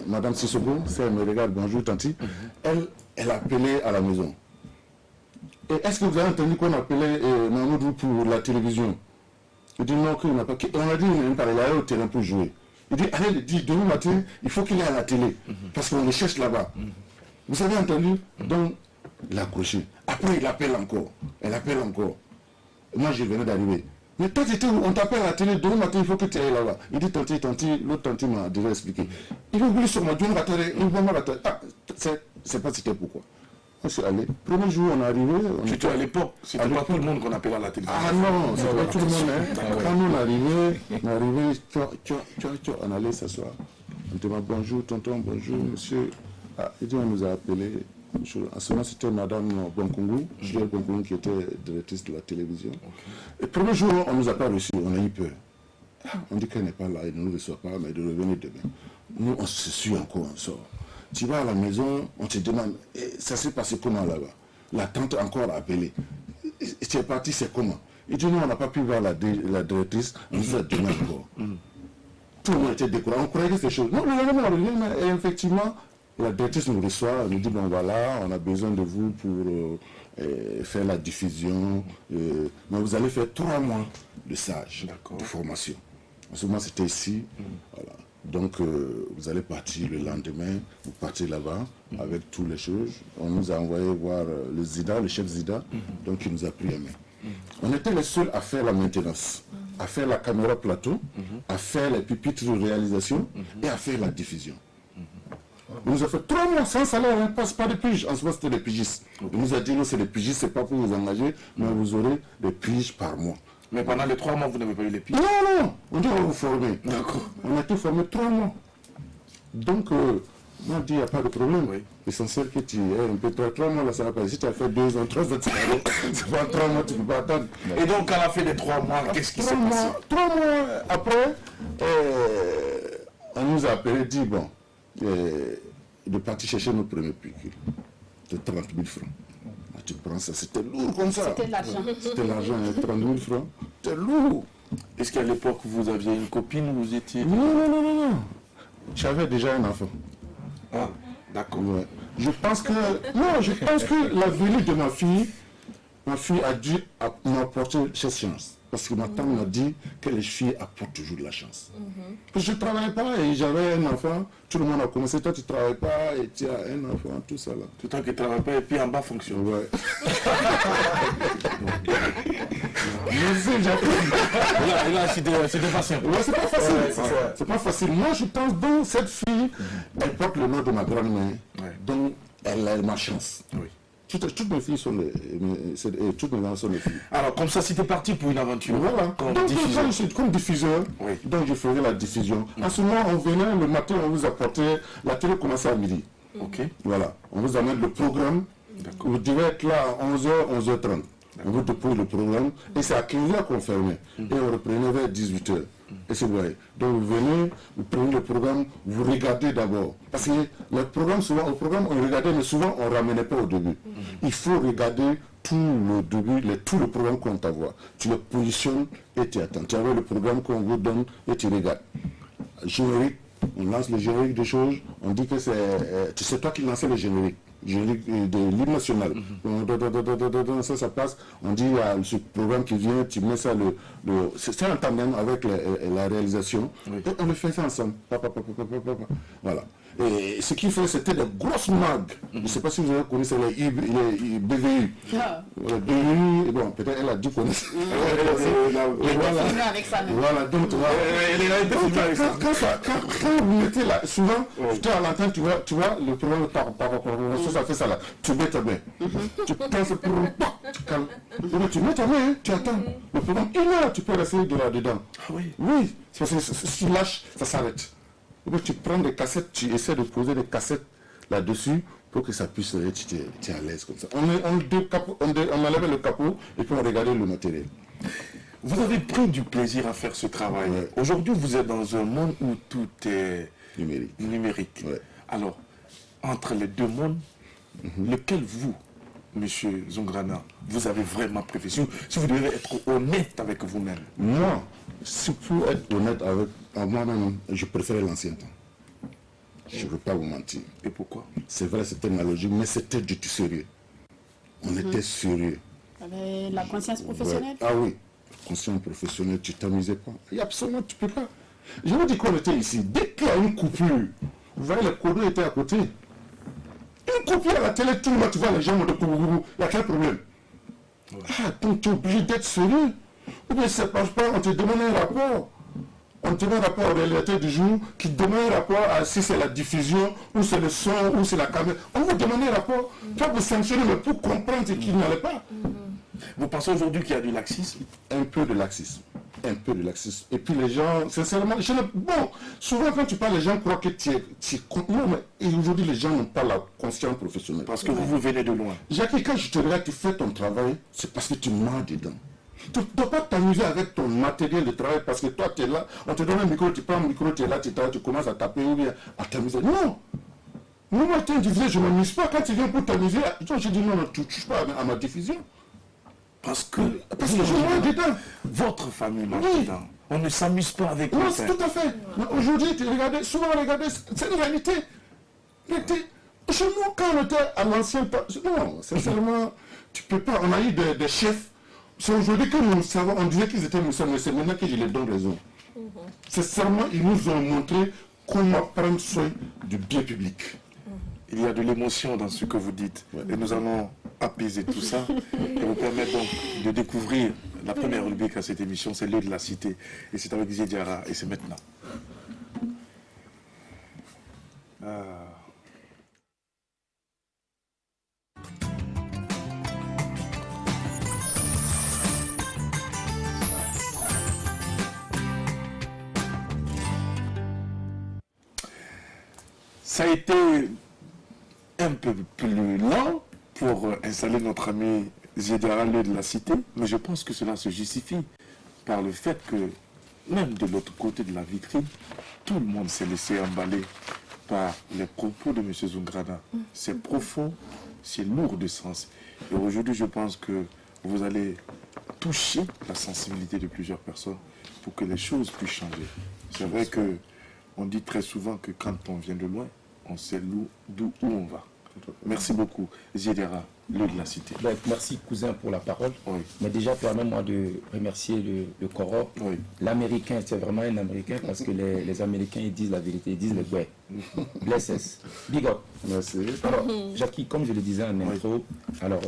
Madame Sissoko, elle me regarde, bonjour tanti, elle appelait à la maison. Et est-ce que vous avez entendu qu'on appelait Mamoudou pour la télévision? Il dit non, qu'il n'a pas. On a dit, il n'est pas allé au terrain pour jouer. Il dit, allez, il dit, demain matin, il faut qu'il aille à la télé, parce qu'on le cherche là-bas. Vous avez entendu? Donc, il a accroché. Après, il appelle encore. Elle appelle encore. Moi, je venais d'arriver. Mais toi, on t'appelle à la télé, demain matin, il faut que tu ailles là-bas. Il dit, tanti, l'autre tanti m'a déjà expliqué. Il a voulu sur ma dune, c'est pas c'était pourquoi. On s'est allé. Premier jour, on est arrivé. C'était à l'époque, c'était pas tout le monde qu'on appelait à la télévision. Ah non, c'est pas tout le monde. Hein. Quand nous on est arrivé, on allait s'asseoir. On demande bonjour, tonton, bonjour, monsieur. Ah, il dit, on nous a appelé. En ce moment, c'était Madame Bonkungu, Juliette Bonkungu, qui était directrice de la télévision. Et le premier jour, on ne nous a pas reçus, on a eu peur. On dit qu'elle n'est pas là, elle ne nous reçoit pas, mais de revenir demain. Nous, on se suit encore, on sort. Tu vas à la maison, on te demande, ça s'est passé comment là-bas? La tante encore a appelé. Tu es parti, c'est comment? Il dit, non, on n'a pas pu voir la directrice, on nous a demandé encore. Tout le monde était découragé, on croyait que c'était chose. Non, mais effectivement, la directrice nous reçoit, elle nous dit, bon voilà, on a besoin de vous pour faire la diffusion. Mais vous allez faire 3 mois de stage, de formation. En ce moment, c'était ici. Voilà. Donc, vous allez partir le lendemain, vous partez là-bas avec toutes les choses. On nous a envoyé voir le Zida, le chef Zida, donc il nous a pris la main. On était les seuls à faire la maintenance, à faire la caméra plateau, à faire les pupitres de réalisation et à faire la diffusion. On nous a fait 3 mois sans salaire, on ne passe pas de piges. En ce moment, c'était des pigistes. On nous a dit, non, c'est des pigistes, c'est pas pour vous engager, mais vous aurez des piges par mois. Mais pendant les 3 mois, vous n'avez pas eu les piges? Non, on dit, on va vous former. D'accord. On a été formé 3 mois. Donc, on dit, il n'y a pas de problème. Oui. L'essentiel que tu aies un peu 3 mois, là, ça va pas. Si tu as fait 2 ans, 3 ans, c'est pas 3 mois, tu ne peux pas attendre. Et donc, à la fin des 3 mois, qu'est-ce qui s'est passé? 3 mois après, on nous a appelé, dit, bon, de partir chercher nos premiers piqûres de 30 000 francs. Ah, tu prends ça, c'était lourd comme ça. C'était l'argent. C'était l'argent, 30 000 francs. C'était lourd. Est-ce qu'à l'époque, vous aviez une copine ou vous étiez... Non. J'avais déjà un enfant. Ah, d'accord. Ouais. Je pense que la venue de ma fille a dû m'apporter cette chance. Parce que ma tante m'a dit que les filles apportent toujours de la chance. Je ne travaillais pas et j'avais un enfant. Tout le monde a commencé. Toi, tu ne travailles pas et tu as un enfant, tout ça là. Tout le temps qu'il ne travaille pas et puis en bas fonctionne. Ouais. Je sais, j'apprends. Là, c'était facile. Ouais, c'est pas facile. C'est pas facile. Moi, je pense donc cette fille, elle porte le nom de ma grand-mère. Donc, elle a ma chance. Oui. Toutes mes filles sont toutes mes enfants sont des filles. Alors, comme ça, c'était parti pour une aventure. Voilà. Comme Donc, diffuseur. je suis comme diffuseur, donc je ferai la diffusion. En ce moment, on venait le matin, on vous apportait, la télé commençait à midi. Ok. Voilà. On vous amène le programme. Vous devez être là à 11h, 11h30. On vous dépose le programme. Et c'est à 15h qu'on fermait. Et on reprenait vers 18h. Et c'est vrai. Donc vous venez, vous prenez le programme, vous regardez d'abord. Parce que le programme, souvent, on regardait, mais souvent on ne ramenait pas au début. Il faut regarder tout le début, tout le programme qu'on t'envoie. Tu le positionnes et tu attends. Tu as le programme qu'on vous donne et tu regardes. Générique, on lance le générique des choses, on dit que c'est toi qui lançais le générique de l'hymne national. Ça passe, on dit il y a ce programme qui vient, tu mets ça, c'est en tandem avec la réalisation, et on le fait ça ensemble. Voilà. Et ce qu'il fait, c'était des grosses mags. Je ne sais pas si vous avez connu, c'est les BVU. Les BVU, bon, peut-être elle a dû connaître. Voilà, donc quand vous mettez là, souvent, tu es à l'antenne, tu vois le programme, ça fait ça là. Tu mets ta main. Tu penses pour tu calmes. Tu mets ta main, tu attends. Le programme, tu peux rester dedans. Oui, parce que si tu lâches, ça s'arrête. Tu prends des cassettes, tu essaies de poser des cassettes là-dessus pour que ça puisse être, tu es à l'aise comme ça. On enlève le capot et puis on regarde le matériel. Vous avez pris du plaisir à faire ce travail. Ouais. Aujourd'hui, vous êtes dans un monde où tout est numérique. Ouais. Alors, entre les deux mondes, lequel vous, Monsieur Zongrana, vous avez vraiment préféré? Si vous devez être honnête avec vous-même. Moi, si pour être honnête avec moi-même, je préfère l'ancien temps. Je ne veux pas vous mentir. Et pourquoi? C'est vrai, c'était ma logique, mais c'était du tout sérieux. On était sérieux. Avec la conscience professionnelle. Ouais. Ah oui, conscience professionnelle, tu t'amusais pas. Et absolument, tu peux pas. Je vous dis qu'on était ici. Dès qu'il y a une coupure, vous voyez, les cordons étaient à côté. Une coupure à la télé, tout le monde, tu vois les gens de Koubougou. Il y a quel problème? Ah, donc tu es obligé d'être sérieux. Ou bien ça ne passe pas, on te demande un rapport. On te demande un rapport aux réalités du jour, qui demande un rapport à si c'est la diffusion, ou c'est le son, ou c'est la caméra. On vous demande un rapport, pas pour sanctionner, mais pour comprendre ce qu'il n'allait pas. Vous pensez aujourd'hui qu'il y a du laxisme? Un peu de laxisme. Un peu de laxisme. Et puis les gens, sincèrement, bon, souvent quand tu parles, les gens croient que tu es non, mais aujourd'hui les gens n'ont pas la conscience professionnelle. Parce que vous venez de loin. Jacques, quand je te regarde, tu fais ton travail, c'est parce que tu mens dedans. Tu ne dois pas t'amuser avec ton matériel de travail parce que toi tu es là, on te donne un micro, tu prends un micro, tu es là, tu commences à taper ou bien à t'amuser. Non! Moi, je disais, je ne m'amuse pas. Quand tu viens pour t'amuser, je dis non, tu ne touches pas à ma diffusion. Parce que je mange dedans. Votre famille mange Oui. dedans. On ne s'amuse pas avec Non, vous. c'est tout à fait. Mais aujourd'hui, souvent regardez, c'est une réalité. Chez nous, quand on était à l'ancien temps, non, sincèrement, tu peux pas. On a eu des chefs. C'est aujourd'hui que nous savons, on disait qu'ils étaient musulmans, mais c'est maintenant que je les donne raison. Sincèrement, ils nous ont montré comment prendre soin du bien public. Il y a de l'émotion dans ce que vous dites. Et nous allons apaiser tout ça et vous permettre donc de découvrir la première rubrique à cette émission, c'est l'œil de la cité. Et c'est avec Zédiara et c'est maintenant. Ça a été un peu plus lent pour installer notre ami Zédiara l'œil de la cité, mais je pense que cela se justifie par le fait que même de l'autre côté de la vitrine, tout le monde s'est laissé emballer par les propos de M. Zongrana. C'est profond, c'est lourd de sens. Et aujourd'hui, je pense que vous allez toucher la sensibilité de plusieurs personnes pour que les choses puissent changer. C'est vrai que on dit très souvent que quand on vient de loin, on sait d'où on va. Merci beaucoup, Zédiara, l'œil de la cité. Donc, merci cousin pour la parole. Oui. Mais déjà, permets-moi de remercier le Coro. Oui. L'Américain, c'est vraiment un Américain parce que les Américains, ils disent la vérité, ils disent le ouais. Bless us. Big up. Merci. Alors, Jackie, comme je le disais en intro, alors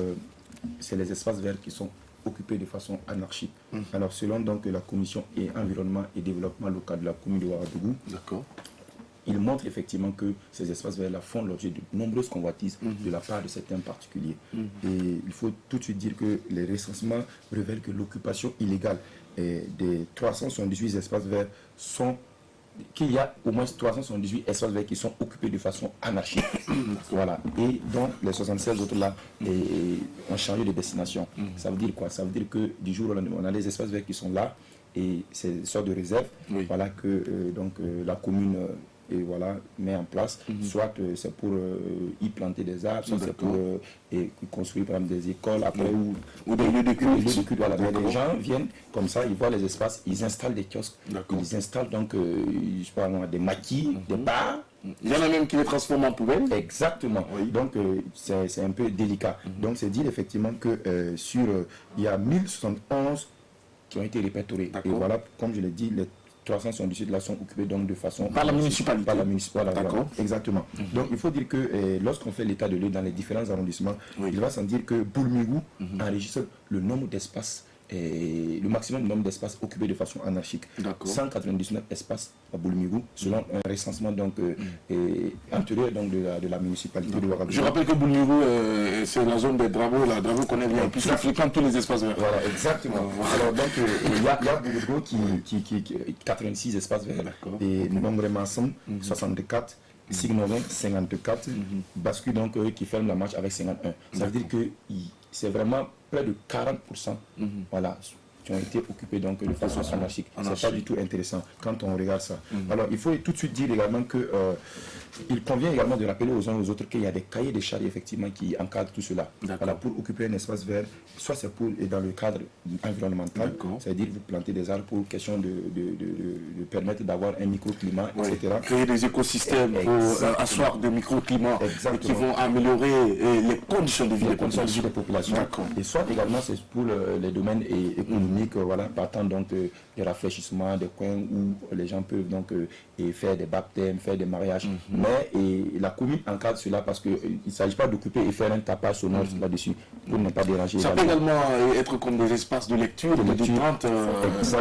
c'est les espaces verts qui sont occupés de façon anarchique. Alors, selon donc la commission et environnement et développement local de la commune de Ouagadougou, D'accord. il montre effectivement que ces espaces verts-là font l'objet de nombreuses convoitises de la part de certains particuliers. Et il faut tout de suite dire que les recensements révèlent que l'occupation illégale des 378 espaces verts sont qu'il y a au moins 378 espaces verts qui sont occupés de façon anarchique. Voilà. Et donc les 76 autres là ont changé de destination. Ça veut dire quoi? Ça veut dire que du jour au lendemain, on a les espaces verts qui sont là et c'est une sorte de réserve. Voilà que la commune et voilà, met en place, soit c'est pour y planter des arbres, soit c'est pour construire par exemple des écoles, après ou des lieux de culte. Voilà. Mais les gens viennent comme ça, ils voient les espaces, ils installent des kiosques, ils installent donc je sais pas moi, des maquis, des bars. Il y en a même qui les transforment en poubelle. Exactement. Donc c'est un peu délicat. Donc c'est dire effectivement que il y a 1071 qui ont été répertoriés. Et voilà, comme je l'ai dit, les 378 là sont occupés donc de façon... Par la municipalité. Par la municipalité, voilà, D'accord. voilà, exactement. Donc il faut dire que lorsqu'on fait l'état de lieu dans les différents arrondissements, il va sans dire que Boulmigou enregistre le nombre d'espaces, le maximum nombre d'espaces occupés de façon anarchique. 199 espaces à Boulmigou, selon un recensement donc, antérieur donc, de la municipalité de Ouagadougou. Je rappelle que Boulmigou, c'est la zone des Dravo. La Dravo connaît bien, puisqu'il fréquente tous les espaces verts. Voilà, exactement. Alors donc, il y a Boulmigou qui 86 espaces verts. Et Nongre-Massam, 64. Signorin 54, Bascu donc qui ferme la marche avec 51. Ça veut dire que c'est vraiment près de 40% voilà, qui ont été occupés donc de façon anarchique. C'est pas du tout intéressant quand on regarde ça. Alors il faut tout de suite dire également que il convient également de rappeler aux uns et aux autres qu'il y a des cahiers des charges effectivement qui encadrent tout cela. Voilà, pour occuper un espace vert, soit c'est pour et dans le cadre environnemental, c'est-à-dire vous plantez des arbres pour question de permettre d'avoir un microclimat, etc. Créer des écosystèmes pour asseoir des microclimats qui vont améliorer les conditions de vie des populations. Et soit également c'est pour les domaines économiques, voilà, partant donc des rafraîchissements, des coins où les gens peuvent donc faire des baptêmes, faire des mariages. Mais la commune encadre cela parce qu'il ne s'agit pas d'occuper et faire un tapage sonore là-dessus pour ne pas déranger. Ça peut également être comme des espaces de lecture, de détente,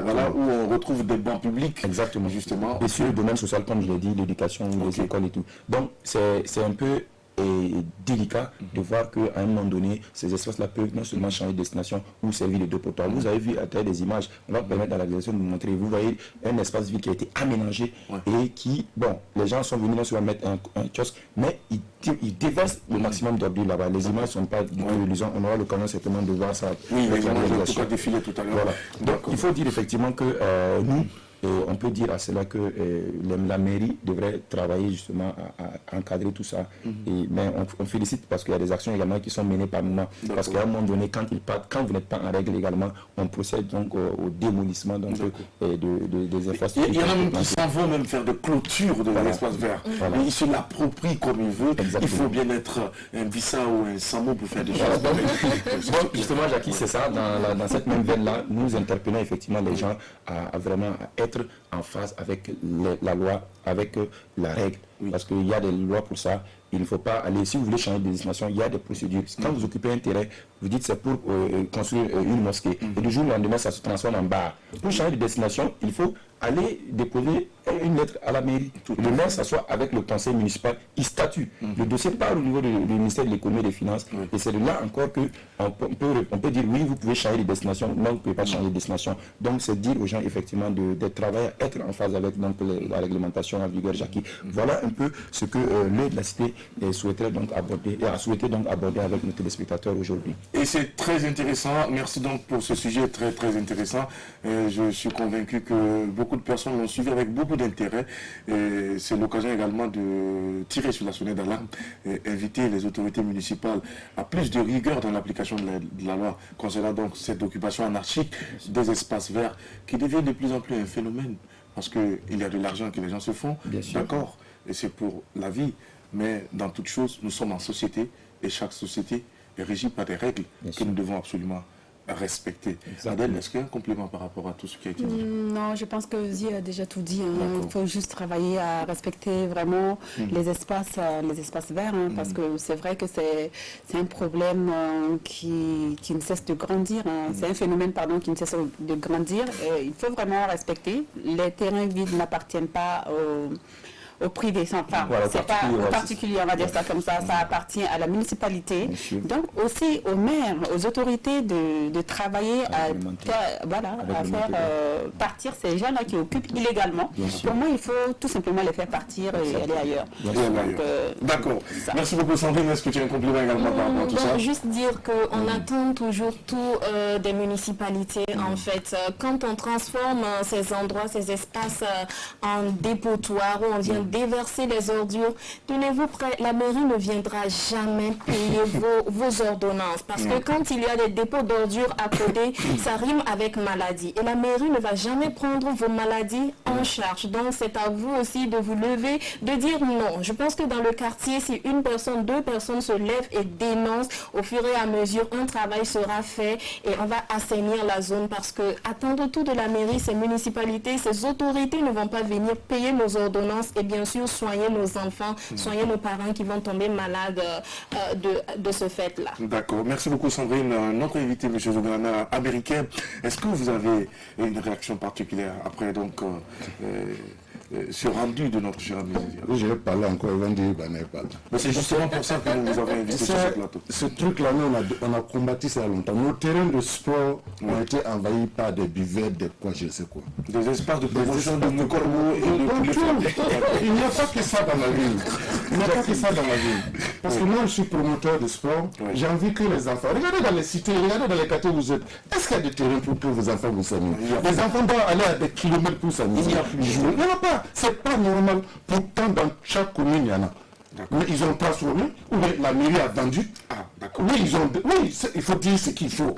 voilà, où on retrouve des bancs publics. Exactement. Justement. Et sur le domaine social, comme je l'ai dit, l'éducation, les écoles et tout. Donc c'est un peu délicat de voir qu'à un moment donné, ces espaces-là peuvent non seulement changer de destination ou servir de dépotoir. Vous avez vu à travers des images, on va permettre à la réalisation de vous montrer, vous voyez un espace vide qui a été aménagé et qui, bon, les gens sont venus non seulement mettre un kiosque, mais ils déversent le maximum d'ordures là-bas. Les images ne sont pas du tout illusions, on aura l'occasion certainement de voir ça. Oui, les images ont défilé tout à l'heure. Voilà. Donc il faut dire effectivement que nous, on peut dire à cela que la mairie devrait travailler justement à encadrer tout ça. Mais on félicite parce qu'il y a des actions également qui sont menées par moment. Parce qu'à un moment donné, quand vous n'êtes pas en règle également, on procède donc au démolissement donc, des infrastructures. Il y en a même qui s'en vont même faire de clôture de l'espace vert. Voilà. Ils se l'approprient comme ils veulent. Il faut bien être un Bissau ou un Samo pour faire des choses. Bon, justement, Jackie, c'est ça. Dans cette même veine-là, nous interpellons effectivement les gens à vraiment être en phase avec la loi, avec la règle. Parce qu'il y a des lois pour ça. Il ne faut pas aller, si vous voulez changer de destination, il y a des procédures. Quand vous occupez un terrain, vous dites c'est pour construire une mosquée. Et du jour au lendemain, ça se transforme en bar. Pour changer de destination, il faut aller déposer une lettre à la mairie. Le maire s'assoit avec le conseil municipal, il statue. Le dossier part au niveau du ministère de l'économie et des finances. Et c'est de là encore qu'on peut dire oui, vous pouvez changer de destination, non, vous ne pouvez pas changer de destination. Donc c'est dire aux gens effectivement de travailler, être en phase avec donc, la réglementation en vigueur, Jackie. Voilà un peu ce que le de la cité souhaiterait donc aborder et a souhaité donc aborder avec nos téléspectateurs aujourd'hui. Et c'est très intéressant. Merci donc pour ce sujet très très intéressant. Je suis convaincu que beaucoup de personnes l'ont suivi avec beaucoup d'intérêt. C'est l'occasion également de tirer sur la sonnette d'alarme et inviter les autorités municipales à plus de rigueur dans l'application de la loi concernant donc cette occupation anarchique des espaces verts qui devient de plus en plus un phénomène parce qu'il y a de l'argent que les gens se font, d'accord, et c'est pour la vie, mais dans toute chose, nous sommes en société et chaque société est régie par des règles que nous devons absolument respecter. Adèle, est-ce qu'il y a un complément par rapport à tout ce qui a été dit? Non, je pense que Zi a déjà tout dit. Il faut juste travailler à respecter vraiment les espaces verts, parce que c'est vrai que c'est un problème qui ne cesse de grandir. C'est un phénomène qui ne cesse de grandir. Et il faut vraiment respecter. Les terrains vides n'appartiennent pas au privé, enfin, c'est pas au particulier, on va dire ça comme ça, ça appartient à la municipalité. Donc aussi aux maires, aux autorités de travailler à faire partir ces gens-là qui occupent illégalement. Pour moi, il faut tout simplement les faire partir et aller ailleurs. D'accord. Merci beaucoup Sandrine. Est-ce que tu as un complément également par rapport à tout ça? Juste dire qu'on attend toujours tout des municipalités en fait. Quand on transforme ces endroits, ces espaces en dépotoirs où on vient déverser les ordures, tenez-vous prêts, la mairie ne viendra jamais payer vos ordonnances parce que quand il y a des dépôts d'ordures à côté, ça rime avec maladie et la mairie ne va jamais prendre vos maladies en charge. Donc c'est à vous aussi de vous lever, de dire non. Je pense que dans le quartier, si une personne, deux personnes se lèvent et dénoncent, au fur et à mesure, un travail sera fait et on va assainir la zone parce que attendre tout de la mairie, ces municipalités, ces autorités ne vont pas venir payer nos ordonnances et bien sûr soigner nos enfants, soigner nos parents qui vont tomber malades de ce fait-là. D'accord. Merci beaucoup Sandrine. Notre invité, M. Zouglana, américain, est-ce que vous avez une réaction particulière après donc ce rendu de notre cher ami? Oui, je vais parler encore, ils vont dire, mais c'est justement pour ça que nous vous avons invité sur ce plateau. Ce truc-là, on a combattu ça longtemps. Nos terrains de sport ont été envahis par des buvettes, des quoi, je ne sais quoi. Des espaces de promotion de Mukormo et de il n'y a pas que ça dans la ville. Il n'y a pas que ça dans la vie. Parce que moi, je suis promoteur de sport. J'ai envie que les enfants... Regardez dans les cités, regardez dans les quartiers où vous êtes. Est-ce qu'il y a des terrains pour que vos enfants vous s'amusent? Les enfants doivent aller à des kilomètres pour s'amuser. Il n'y en a pas. C'est pas normal. Pourtant, dans chaque commune, il y en a. Mais ils ont transformé, ou la mairie a vendu. Ah, d'accord. Oui, il faut dire ce qu'il faut.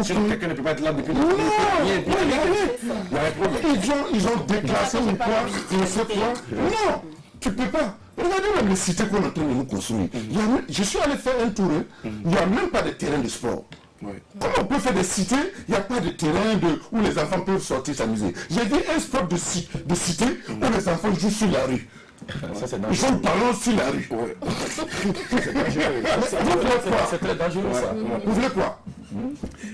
Sinon, quelqu'un ne peut pas être là depuis Non, ils ont déclassé ou quoi, je ne sais quoi. Non, tu peux pas. Regardez même les cités qu'on est en train de nous construire. Je suis allé faire un tour, il n'y a même pas de terrain de sport. Comment on peut faire des cités, il n'y a pas de terrain où les enfants peuvent sortir s'amuser. J'ai vu un sport de cité où les enfants jouent sur la rue. Ils font le ballon sur la rue. C'est très dangereux ça. Vous voulez quoi?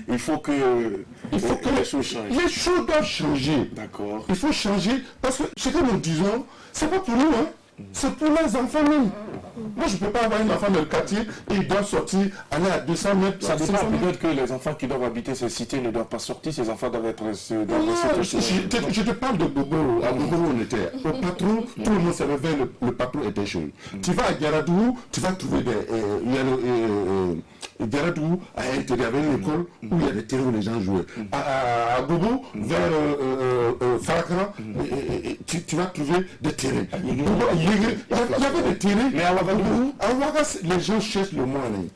Il faut que les choses changent. Les choses doivent changer. D'accord. Il faut changer parce que ce que nous disons, c'est pas pour nous, hein. C'est pour les enfants même. Moi, je ne peux pas avoir un enfant dans le quartier et il doit sortir, aller à 200 mètres. Ça dépend peut-être que les enfants qui doivent habiter ces cités ne doivent pas sortir, ces enfants doivent être... Je te parle de Bobo, à Bobo où on était. Au patron, tout le monde se réveille, le patron était chaud. Tu vas à Garadou, tu vas trouver des... Garadou, à l'intérieur, il y avait une école où il y a des terrains où les gens jouaient. À Bobo, vers Farakra, tu vas trouver des terrains. Il y avait des terrains, mais à Ouaga, les gens cherchent le moyen.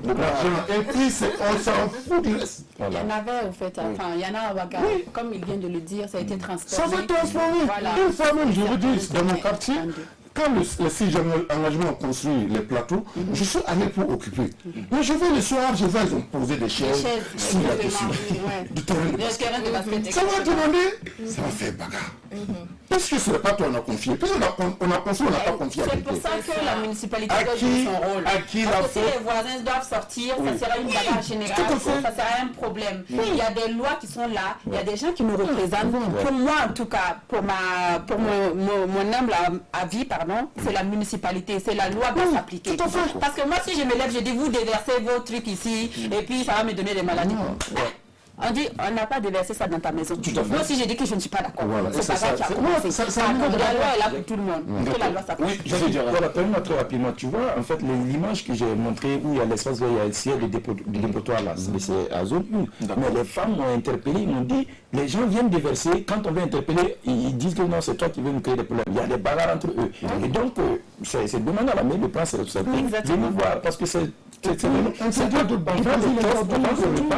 L'argent, et puis on s'en fout du reste. Il y en avait au fait, enfin il y en a à Ouaga, comme il vient de le dire, ça a été transformé. Ça va transformer. Une fois même, je vous dis, dans mon quartier, quand le CIG engagement a construit les plateaux, je suis allé pour occuper. Mais je vais le soir, je vois, ils ont posé des chaises sur la dessus. Du terrain de basket. Ça va demander, ça va faire bagarre. Parce que ce n'est pas toi qu'on a confié. Parce qu'on a construit, on n'a pas confié. C'est pour ça que la municipalité doit jouer son rôle. À qui la Parce que faute? si les voisins doivent sortir, ça sera une bagarre générale, ça sera un problème. Il y a des lois qui sont là, il y a des gens qui nous représentent. Pour moi, en tout cas, pour mon humble avis, c'est la municipalité, c'est la loi qui doit s'appliquer. Parce que moi, si je me lève, je dis vous déversez vos trucs ici, et puis ça va me donner des maladies. On dit, on n'a pas déversé ça dans ta maison. Moi aussi, j'ai dit que je ne suis pas d'accord. C'est pas ça qui a commencé. La loi est là pour tout le monde. Que la loi s'applique. Oui, je veux dire, voilà, permets-moi très rapidement. Tu vois, en fait, l'image que j'ai montrée où il y a l'espace vert, il y a ici le dépotoir là, c'est à zone 1. Mais les femmes m'ont interpellé, ils m'ont dit, les gens viennent déverser, quand on veut interpeller, ils disent que non, c'est toi qui veux nous créer des problèmes. Il y a des bagarres entre eux. Et donc, c'est demander à la mairie de prendre ses responsabilités, de nous voir, parce que c'est pas d'autres banques,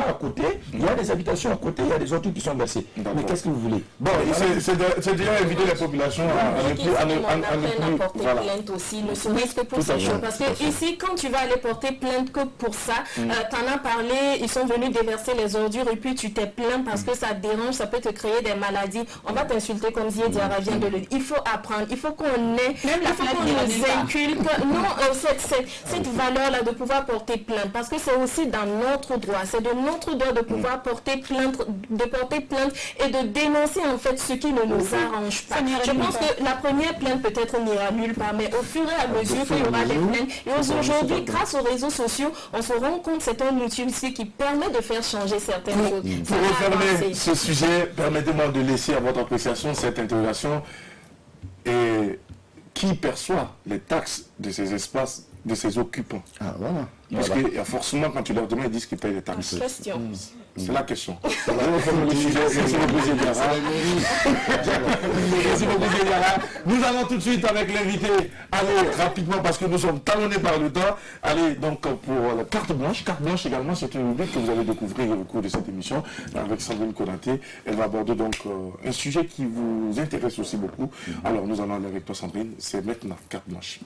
à côté, il y a des habitations à côté, il y a des autres qui sont versés. Mais qu'est-ce que vous voulez? Bon, c'est déjà éviter la population à ne plus... porter plainte aussi, ne serait-ce que pour ces choses. Parce que ici, quand tu vas aller porter plainte que pour ça, t'en as parlé, ils sont venus déverser les ordures et puis tu t'es plaint parce que ça dérange, ça peut te créer des maladies. On va t'insulter comme Zié Diarra vient de le dire. Il faut apprendre, il faut qu'on ait, il faut qu'on nous inculque cette valeur-là de pouvoir porter plainte. Parce que c'est aussi dans notre droit, c'est de notre droit de pouvoir porter plainte, et de dénoncer en fait ce qui ne nous arrange pas. Je pense que la première plainte peut-être n'ira nulle part, mais au fur et à mesure qu'il y aura des plaintes, et aujourd'hui, grâce aux réseaux sociaux, on se rend compte que c'est un outil aussi qui permet de faire changer certaines choses. Pour refermer ce sujet, permettez-moi de laisser à votre appréciation cette interrogation. Et qui perçoit les taxes de ces espaces, de ces occupants? Parce que forcément, quand tu leur demandes, ils disent qu'ils payent les taxes. C'est la question. Merci beaucoup, Diarra. Nous allons tout de suite avec l'invité. Allez, rapidement, parce que nous sommes talonnés par le temps. Allez, donc, pour la carte blanche. Carte blanche également, c'est une rubrique que vous allez découvrir au cours de cette émission avec Sandrine Konaté. Elle va aborder donc un sujet qui vous intéresse aussi beaucoup. Alors, nous allons aller avec toi, Sandrine. C'est maintenant carte blanche.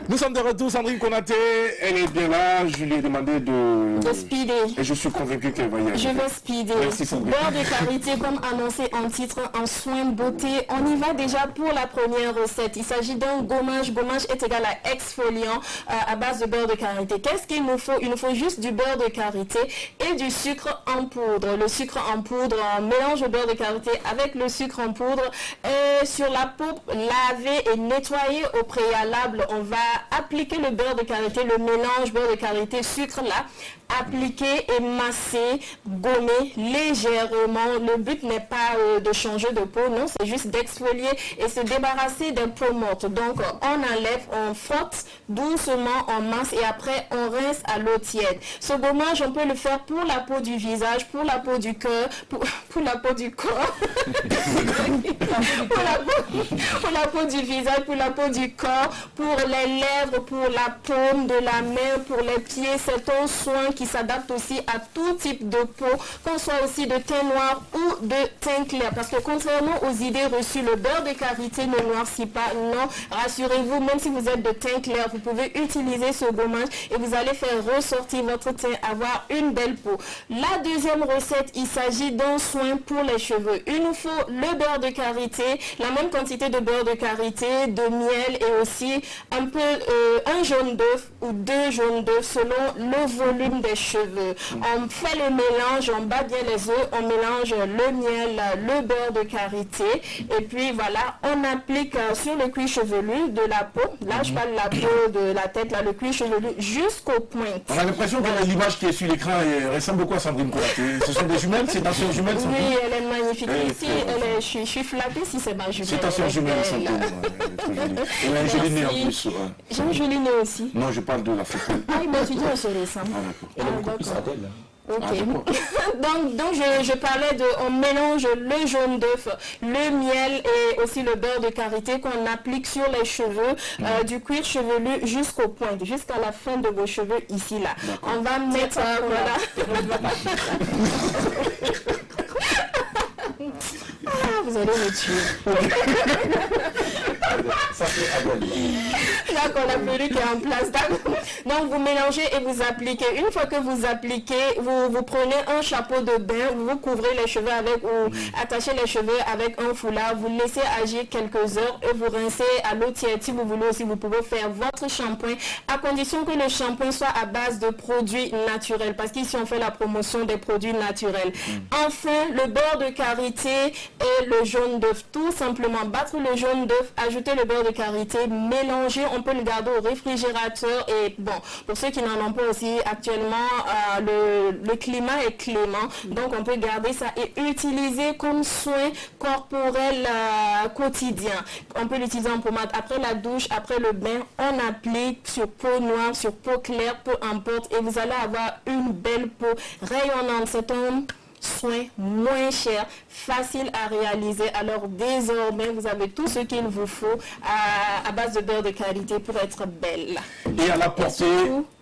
Nous sommes de retour, Sandrine Konaté, elle est bien là, je lui ai demandé de speeder. Et je suis convaincu qu'elle va y aller. Je vais speeder. Merci, Sandrine. Beurre de karité, comme annoncé en titre, en soin de beauté. On y va déjà pour la première recette. Il s'agit d'un gommage. Gommage est égal à exfoliant à base de beurre de karité. Qu'est-ce qu'il nous faut? Il nous faut juste du beurre de karité et du sucre en poudre. Le sucre en poudre, on mélange le beurre de karité avec le sucre en poudre. Et sur la peau lavée et nettoyée au préalable, on va appliquer le beurre de karité, le mélange beurre de karité, sucre là, appliquer et masser, gommer légèrement. Le but n'est pas de changer de peau, non, c'est juste d'exfolier et se débarrasser des peaux mortes. Donc on enlève, on frotte doucement, on masse et après on rince à l'eau tiède. Ce gommage, on peut le faire pour la peau du visage, pour la peau du cœur, pour la peau du corps, pour la peau du visage, pour la peau du corps, pour les lèvres, pour la paume de la main, pour les pieds. C'est un soin qui s'adapte aussi à tout type de peau, qu'on soit aussi de teint noir ou de teint clair. Parce que contrairement aux idées reçues, le beurre de karité ne noircit pas. Non, rassurez-vous, même si vous êtes de teint clair, vous pouvez utiliser ce gommage et vous allez faire ressortir votre teint, avoir une belle peau. La deuxième recette, il s'agit d'un soin pour les cheveux. Il nous faut le beurre de karité, la même quantité de beurre de karité, de miel et aussi un peu un jaune d'œuf ou 2 jaunes d'œuf selon le volume des cheveux. On fait le mélange, on bat bien les œufs, on mélange le miel, le beurre de karité et puis voilà, on applique sur le cuir chevelu de la peau. Là, je parle de la peau de la tête, là, le cuir chevelu jusqu'aux pointes. On a l'impression que l'image qui est sur l'écran ressemble beaucoup à Sandrine Konaté. Ce sont des jumelles, c'est ta soeur jumelle, Sandrine? Oui, elle est magnifique. Ici, je suis flattée si c'est ma jumelle. C'est ta soeur jumelle, Sandrine. Elle a un joli nez en plus. J'ai un joli nez aussi. Non, je parle de la photo. Ah, il m'a étudié au récemment. Elle est beaucoup plus Adèle. Ok. Donc je parlais de, on mélange le jaune d'œuf, le miel et aussi le beurre de karité qu'on applique sur les cheveux, du cuir chevelu jusqu'aux pointes, jusqu'à la fin de vos cheveux ici là. On va mettre voilà. Ah, vous allez me tuer. D'accord, la perruque est en place. Donc vous mélangez et vous appliquez. Une fois que vous appliquez, vous prenez un chapeau de bain, vous couvrez les cheveux avec ou attachez les cheveux avec un foulard, vous laissez agir quelques heures et vous rincez à l'eau tiède. Si vous voulez aussi, vous pouvez faire votre shampoing à condition que le shampoing soit à base de produits naturels parce qu'ici on fait la promotion des produits naturels. Enfin, le beurre de karité et le jaune d'œuf. Tout simplement battre le jaune d'œuf, ajouter le beurre de karité, mélanger, on peut le garder au réfrigérateur et bon, pour ceux qui n'en ont pas aussi actuellement, le climat est clément, donc on peut garder ça et utiliser comme soin corporel quotidien. On peut l'utiliser en pommade après la douche, après le bain, on applique sur peau noire, sur peau claire, peu importe, et vous allez avoir une belle peau rayonnante. C'est un soin moins cher, facile à réaliser. Alors désormais, vous avez tout ce qu'il vous faut à base de beurre de qualité pour être belle. Et à la portée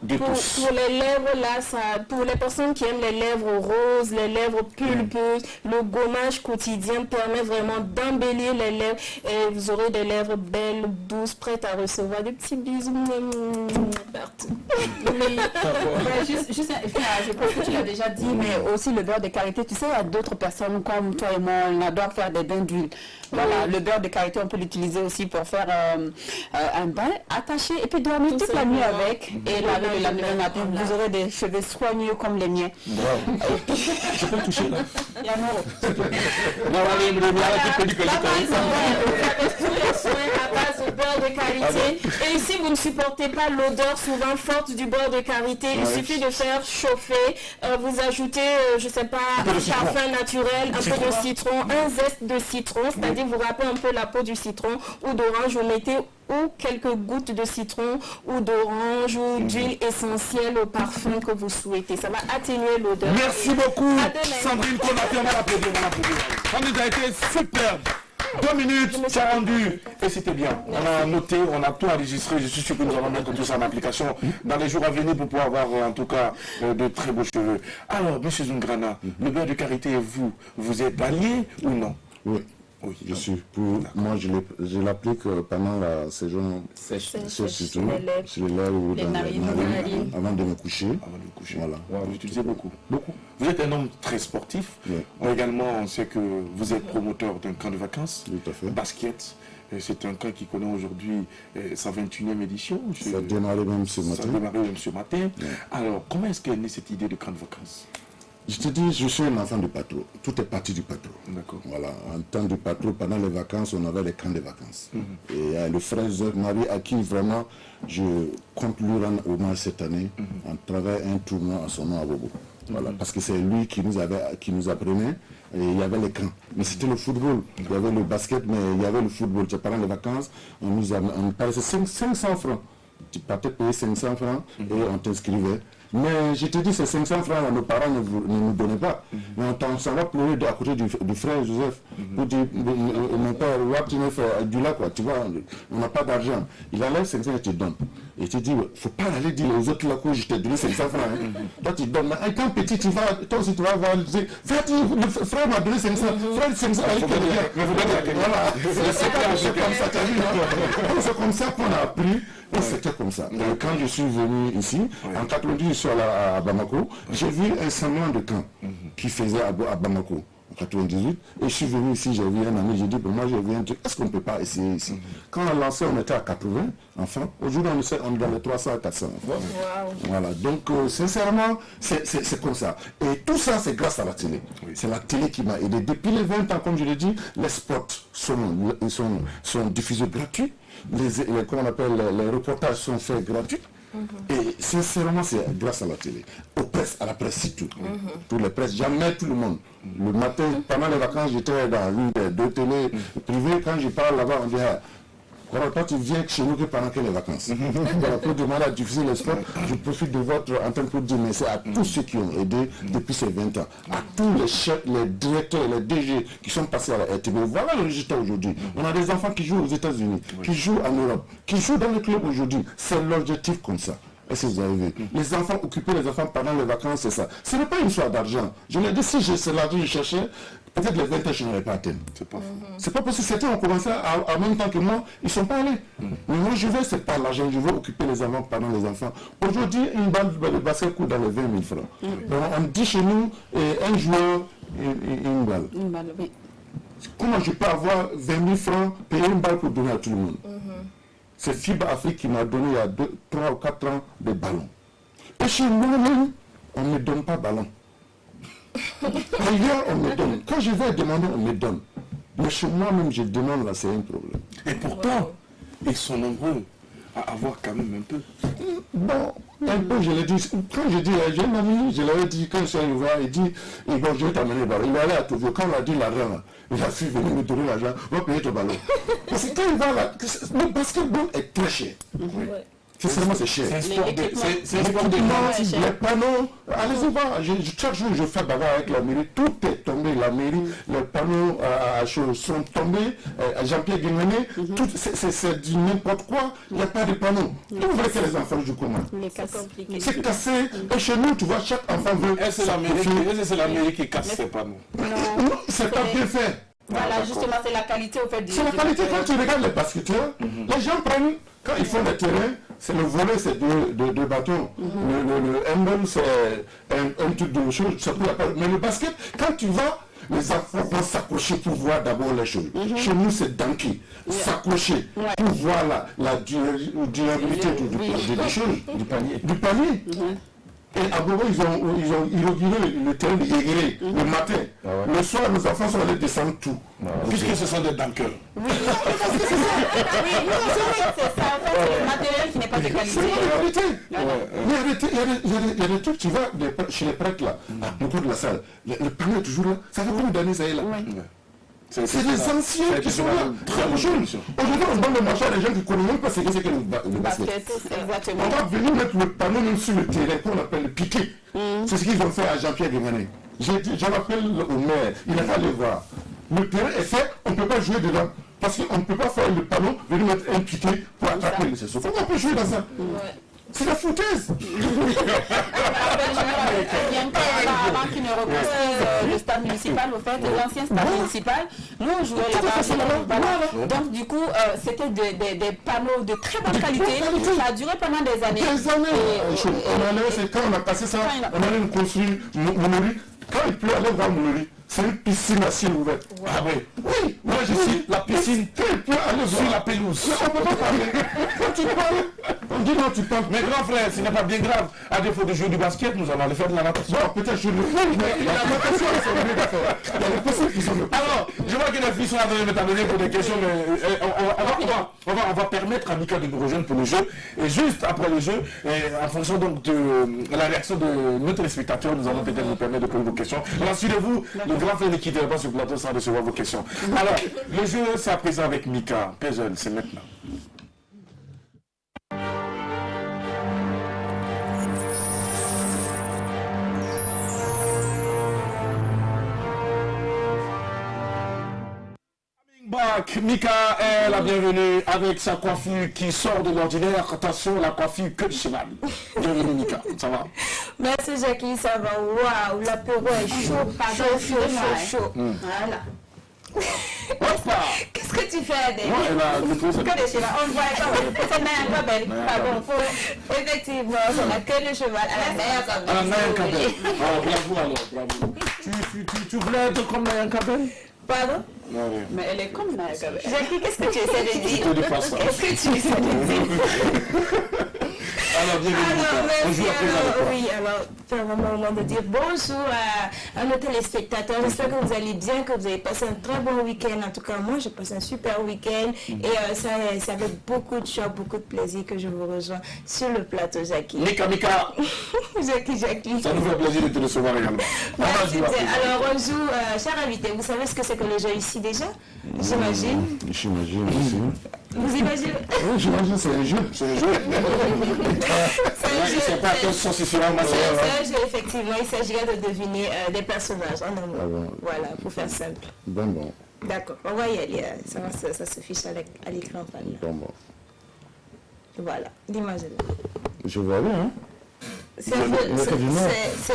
des pouces. Pour les lèvres, là, pour les personnes qui aiment les lèvres roses, les lèvres pulpeuses, le gommage quotidien permet vraiment d'embellir les lèvres et vous aurez des lèvres belles, douces, prêtes à recevoir des petits bisous partout. Je pense que tu l'as déjà dit, mais aussi le beurre de karité. Tu sais, il y a d'autres personnes comme toi et moi, on adore faire des bains d'huile. Voilà, le beurre de karité, on peut l'utiliser aussi pour faire un bain attaché et puis dormir toute la nuit avec et laver le lendemain matin. Vous aurez des cheveux soigneux comme les miens. Je peux toucher là. Il y a à base de beurre de karité. Et si vous ne supportez pas l'odeur souvent forte du beurre de karité, il suffit de faire chauffer, vous ajoutez, je sais pas, un parfum naturel, un peu de citron, un zeste de citron, c'est-à-dire vous râpez un peu la peau du citron ou d'orange, vous mettez ou quelques gouttes de citron ou d'orange ou d'huile essentielle au parfum que vous souhaitez. Ça va atténuer l'odeur. Merci beaucoup, Sandrine Konaté. On va l'applaudir, Sandrine a été superbe. 2 minutes, tu as rendu et c'était bien. On a noté, on a tout enregistré. Je suis sûr que nous allons mettre tout ça en application dans les jours à venir pour pouvoir avoir en tout cas de très beaux cheveux. Alors, M. Zungrana, le beurre de karité, vous êtes allié ou non? Oui. Oui, je suis pour. Moi, je l'applique pendant la saison sèche, surtout sur les lèvres ou dans les narines, avant de me coucher. Avant de me coucher. Voilà. Vous l'utilisez beaucoup. Beaucoup. Vous êtes un homme très sportif. Oui. Également, on sait que vous êtes promoteur d'un camp de vacances. Tout à fait. Basket. C'est un camp qui connaît aujourd'hui sa 21e édition. Ça a démarré même ce matin. Ça a démarré même ce matin. Oui. Alors, comment est-ce qu'est née cette idée de camp de vacances? Je te dis, je suis un enfant du patron. Tout est parti du patron. D'accord. Voilà, en temps du patron, pendant les vacances, on avait les camps de vacances. Et le frère Joseph Marie, à qui vraiment je compte lui rendre hommage cette année, en travers un tournoi à son nom à Bobo. Voilà, parce que c'est lui qui nous apprenait. Et il y avait les camps. Mais c'était le football. Il y avait le basket, mais il y avait le football. Pendant les vacances, on paraissait 500 francs. Tu partais payer 500 francs et on t'inscrivait. Mais je te dis, ces 500 francs, là, nos parents ne nous donnaient pas. Mais on s'en va pleurer à côté du frère Joseph. Pour dire, mon père, du là, quoi, tu vois, on n'a pas d'argent. Il enlève 500 et te donne. Et tu dis, il ne faut pas aller dire aux autres là que je t'ai donné 500 francs. Hein. Toi, tu donnes. Et quand petit, toi aussi, tu vas voir, tu dis, le frère m'a donné 500. Frère, 500, allez, voilà. C'est comme ça, tu as vu, c'est comme ça qu'on a appris. Et c'était comme ça. Et quand je suis venu ici, en 90, je suis allé à Bamako, j'ai vu un semblant de camp qui faisait à Bamako, en 98. Et je suis venu ici, j'ai vu un ami, j'ai dit, pour moi, j'ai vu un truc, est-ce qu'on ne peut pas essayer ici? Quand on a lancé, on était à 80 enfants. Aujourd'hui, on est dans les 300 à 400 enfants. Wow. Voilà, donc sincèrement, c'est comme ça. Et tout ça, c'est grâce à la télé. C'est la télé qui m'a aidé. Depuis les 20 ans, comme je l'ai dit, les spots sont diffusés gratuits. Comment on appelle, les reportages sont faits gratuits. Et sincèrement, c'est grâce à la télé, à la presse surtout. Toutes les presses, jamais tout le monde. Le matin, pendant les vacances, j'étais dans l'une des deux télés privées. Quand je parle là-bas, on dit, toi tu viens chez nous que pendant que les vacances. Voilà, pour demander à diffuser les sports, je profite de votre antenne pour dire merci à tous ceux qui ont aidé depuis ces 20 ans, à tous les chefs, les directeurs, les DG qui sont passés à la RTB. Voilà le résultat aujourd'hui. On a des enfants qui jouent aux États-Unis, qui jouent en Europe, qui jouent dans le club aujourd'hui. C'est l'objectif comme ça. Est-ce que vous avez vu? Les enfants, occuper les enfants pendant les vacances, c'est ça. Ce n'est pas une histoire d'argent. Je l'ai dit, si c'est l'argent que je cherchais, peut-être les 20 ans, je n'aurais pas atteint. C'est pas faux. C'est pas possible. Certains ont commencé en même temps que moi, ils ne sont pas allés. Mais moi, je veux, c'est pas l'argent, je veux occuper les enfants pendant les enfants. Aujourd'hui, une balle de basket coûte dans les 20 000 francs. Donc, on dit chez nous, un joueur, une balle. Une balle, oui. Comment je peux avoir 20 000 francs, payer une balle pour donner à tout le monde? C'est FIBA Afrique qui m'a donné il y a 3 ou 4 ans des ballons. Et chez moi-même, on ne me donne pas ballon. Ailleurs, on me donne. Quand je vais demander, on me donne. Mais chez moi-même, je demande, là, c'est un problème. Et pourtant, ils sont nombreux à avoir quand même un peu. Bon, un peu, je l'ai dit. Quand je dis, j'ai un ami, je l'avais dit, quand je suis allé voir, il dit, bon, je vais t'amener le ballon. Il va aller à Togo. Quand on a dit l'argent, il a su venir me donner l'argent, va payer ton ballon. Parce que quand il va là, le basketball est très cher. Sincèrement, c'est cher. C'est un sport de les panneaux, allez-y voir, chaque jour je fais bagarre avec la mairie, tout est tombé, la mairie, les panneaux à chaud sont tombés, Jean-Pierre Guémené, c'est du n'importe quoi, il n'y a pas de panneaux. Vous voulez que les enfants jouent comment? C'est cassé, et chez nous, tu vois, chaque enfant veut... Est-ce que c'est la mairie qui casse ces panneaux? Non, c'est pas bien fait. Voilà, justement, c'est la qualité au fait du... C'est la qualité, quand tu regardes les basketteurs, les gens prennent, quand ils font des terrains, c'est le volet, c'est deux bâtons. Le handball, c'est un truc de chose, ça peut pas. Mais le basket, quand tu vas, les enfants vont s'accrocher pour voir d'abord les choses. Chez nous, c'est dunker, s'accrocher pour voir la durabilité des choses, du panier. Et à Bobo, ils ont inauguré le terrain de Yéguéré le matin. Le soir, nos enfants sont allés descendre tout. Puisque ce sont des dunkers. Oui, c'est ça, en fait, c'est le matériel qui n'est pas de qualité. C'est la réalité. Il y a des trucs, tu vas chez les prêtres là, au cours de la salle, le panneau est toujours là. Ça fait combien d'années ça est là? C'est les anciens qui sont là. Aujourd'hui, on donne le marché à des gens qui ne connaissent même pas ce que c'est que le basket. Exactement. On va venir mettre le panneau même sur le terrain qu'on appelle le piqué. C'est ce qu'ils ont fait à Jean-Pierre Guémené. J'en appelle au maire, il n'a pas le voir. Le terrain est fait, on ne peut pas jouer dedans. Parce qu'on ne peut pas faire le panneau, venir mettre un piqué pour attraper le saison. Comment on peut jouer dans ça? C'est la foutaise. Avant qu'ils ne reconstruisent le stade municipal, au fait, l'ancien stade municipal, nous on jouait là-bas. Donc du coup, c'était des panneaux de très bonne qualité. Ça a duré pendant des années. Des années. Quand on a passé ça, on allait construire Mounori. Quand il pleut, aller voir Mounori. C'est une piscine à ciel ouvert. Ah oui. Oui, moi je suis la piscine. Quand il pleut, aller sur la pelouse. On ne peut pas parler. Quand tu parles, On dit non, tu parles. Mais grand frère, ce n'est pas bien grave. À défaut de jouer du basket, nous allons aller faire de la natation. Bon, peut-être je le fais, mais la natation, c'est obligatoire. Il y a des possibles qui sont de... Alors, je vois que les filles sont en train de m'établir pour des questions, mais on va permettre à Mika de nous rejoindre pour le jeu. Et juste après le jeu, en fonction donc de la réaction de nos téléspectateurs, nous allons peut-être vous permettre de poser vos questions. Rassurez-vous, le grand frère ne quittera pas sur le plateau sans recevoir vos questions. Alors, le jeu, c'est à présent avec Mika. Puzzle, c'est maintenant. Back, Mika est la bienvenue avec sa coiffure qui sort de l'ordinaire. Attention, la coiffure que de cheval. Bienvenue Mika, ça va? Merci Jackie, ça va. Waouh, l'apéro est chaud, chaud. Voilà. Qu'est-ce que tu fais, Adèle? Moi, elle a le truc, Que des chevaux, on ne voit pas, c'est Naya Kabel. Effectivement, c'est la queue de cheval à la Naya Kabel. à la Naya Kabel. Oh, bravo alors, bravo. Tu voulais être comme Naya Kabel? Pardon? Non, oui. Mais elle est comme Naya Kabel. Jackie, qu'est-ce que tu essaies de dire? Je te dis pas ça. Qu'est-ce que tu essaies de dire? Alors, bienvenue Alors, Mika. On joue merci. à présent avec toi. Oui, alors, c'est vraiment le moment de dire bonjour à nos téléspectateurs. J'espère que vous allez bien, que vous avez passé un très bon week-end. En tout cas, moi, j'ai passé un super week-end. Et c'est avec beaucoup de joie, beaucoup de plaisir que je vous rejoins sur le plateau, Jackie. Mika. Jackie. Ça nous fait plaisir de te recevoir également. Merci On va jouer à bien. présent. Alors, on joue, cher invité, vous savez ce que c'est que le jeu ici déjà? J'imagine. J'imagine aussi. Vous imaginez? Oui, j'imagine, c'est un jeu. C'est un jeu. C'est pas que son c'est ma C'est un jeu, effectivement. Il s'agirait de deviner des personnages en un mot. Ah bon. Voilà, pour faire simple. Bon. D'accord, on va y aller. Ça se fiche à l'écran. Bon. Voilà, l'image est là. Je vois bien, hein. C'est un peu...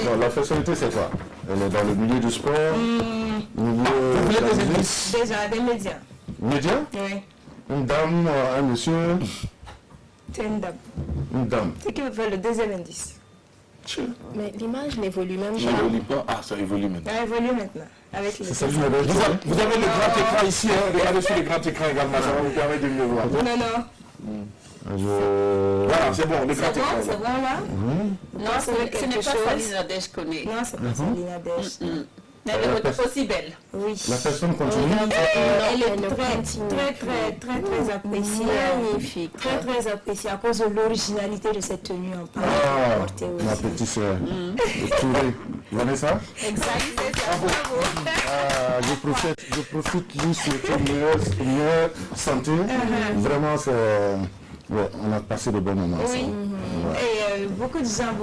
Non, la personnalité, c'est quoi? Elle est dans le milieu du sport, milieu... Vous voulez des indices? Déjà, des médias. Média? Oui, Une dame, un monsieur, c'est une dame. une dame. C'est qui veut faire le deuxième indice? Mais l'image n'évolue même Je pas. ne lis pas. Ah, ça évolue maintenant. Elle évolue maintenant. Avec les... C'est ça que je m'avais dit. Vous avez le grand écran ici, hein. Regardez sur le grand écran également, ça va vous permettre de mieux voir. Non. Voilà, c'est bon, le grand C'est bon, écran. c'est bon là? Non, ce n'est pas Salina Dej connaît. Non, c'est pas Salina Dej. Elle est aussi belle. Oui. La personne continue. Elle est très appréciée. Magnifique. Très appréciée à cause de l'originalité de cette tenue en part. Ah, portée ma aussi. petite soeur. Touré. Vous voyez ça? Exact, c'est ça. Bravo. Ah, je profite lui souhaiter meilleure santé. Vraiment, c'est... Ouais, on a passé de bons moments. Oui. Ouais. Et beaucoup de gens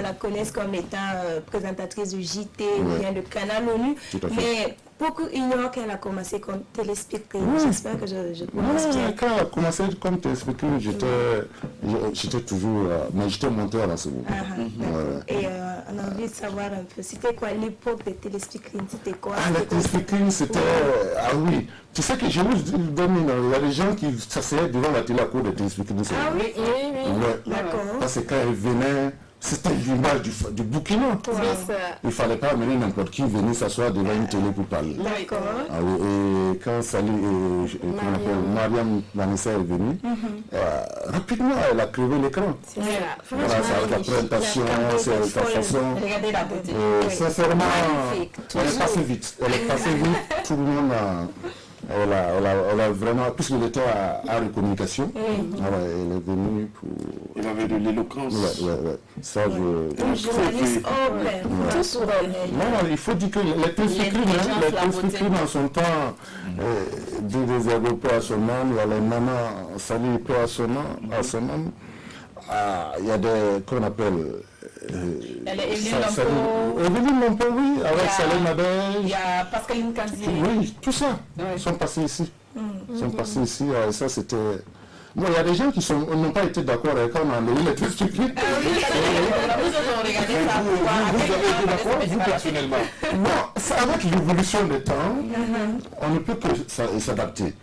la connaissent comme étant présentatrice de JT ou bien de Canal ONU. Tout à fait. Mais beaucoup ignorent qu'elle a commencé comme téléspectatrice. J'espère que je prononce bien. Quand elle a commencé comme téléspectateur, j'étais toujours... mais j'étais monteur à ce moment. Et on a envie de savoir un peu, c'était quoi l'époque des téléspectateurs? C'était quoi? Ah, la téléspectatrice, c'était... Ah oui. Tu sais que je vous donne il y a des gens qui s'asseyaient devant la télé à cause de téléspectatrices. Ah oui, Ouais. d'accord. Parce que quand elle venait, c'était l'image du bouquinant. Il ne fallait pas amener n'importe qui venir s'asseoir devant une télé pour parler. D'accord. Ah oui, et quand Mariam Vanessa est venue, rapidement elle a crevé l'écran. Voilà, c'est avec la présentation, c'est avec sa façon. Regardez la beauté. Sincèrement, Magnifique. elle est passée vite. Tout le monde a... Elle a vraiment, puisqu'il était à communication, voilà, elle est venue pour... Il avait de l'éloquence. Ouais. Ça, Une journaliste hors pair. Tout sur elle. Non, il faut dire que les téléspectateurs en son temps, des aéroports à son nom, il y a les nanas, salut peu à son nom, il y a des, qu'on appelle... Elle est Evelyne Lompo, oui, avec Salena Dej. Il y a Pascaline Kanzi. Oui, tout ça. Ils sont passés ici. Ça c'était... Bon, il y a des gens qui n'ont pas été d'accord avec quand on a enlevé les téléspectateurs. Vous avez été d'accord, vous personnellement? Non, avec l'évolution des temps, on ne peut que s'adapter.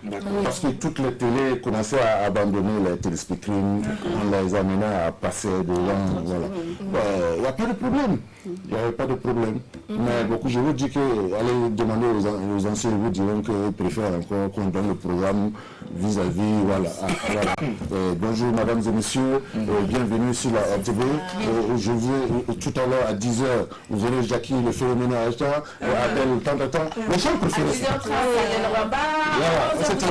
Parce que toutes les télés commençaient à abandonner les téléspectateurs, on les amenait à passer devant. Voilà. Il n'y a pas de problème. il n'y avait pas de problème. Mais beaucoup, je vous dis que allez demander aux anciens, ils vous diront qu'ils préfèrent encore qu'on donne le programme vis-à-vis, voilà. Bonjour mesdames et messieurs, bienvenue sur la TV. Je vais tout à l'heure à 10h, vous verrez Jackie, le phénomène à Aïcha, Adèle, tant. Les gens préfèrent ça. C'était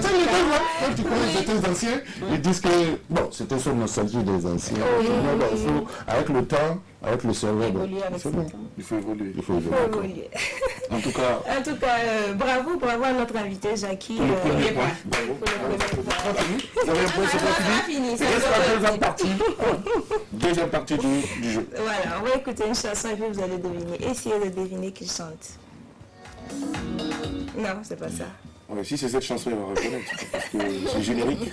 les deux, quand tu connais certains anciens, ils disent que, bon, c'était sur nostalgie des anciens. Il faut, avec le temps, avec le cerveau, c'est bon. Il faut évoluer. En tout cas, bravo à notre invité Jackie. le premier point. Bravo. Vous avez un point, c'est pas fini. Il reste la deuxième partie. Deuxième partie du jeu. Voilà, on va écouter une chanson et puis vous allez deviner. Essayez de deviner qui chante. Non, c'est pas ça. Ouais, si c'est cette chanson, elle va reconnaître, parce que c'est générique.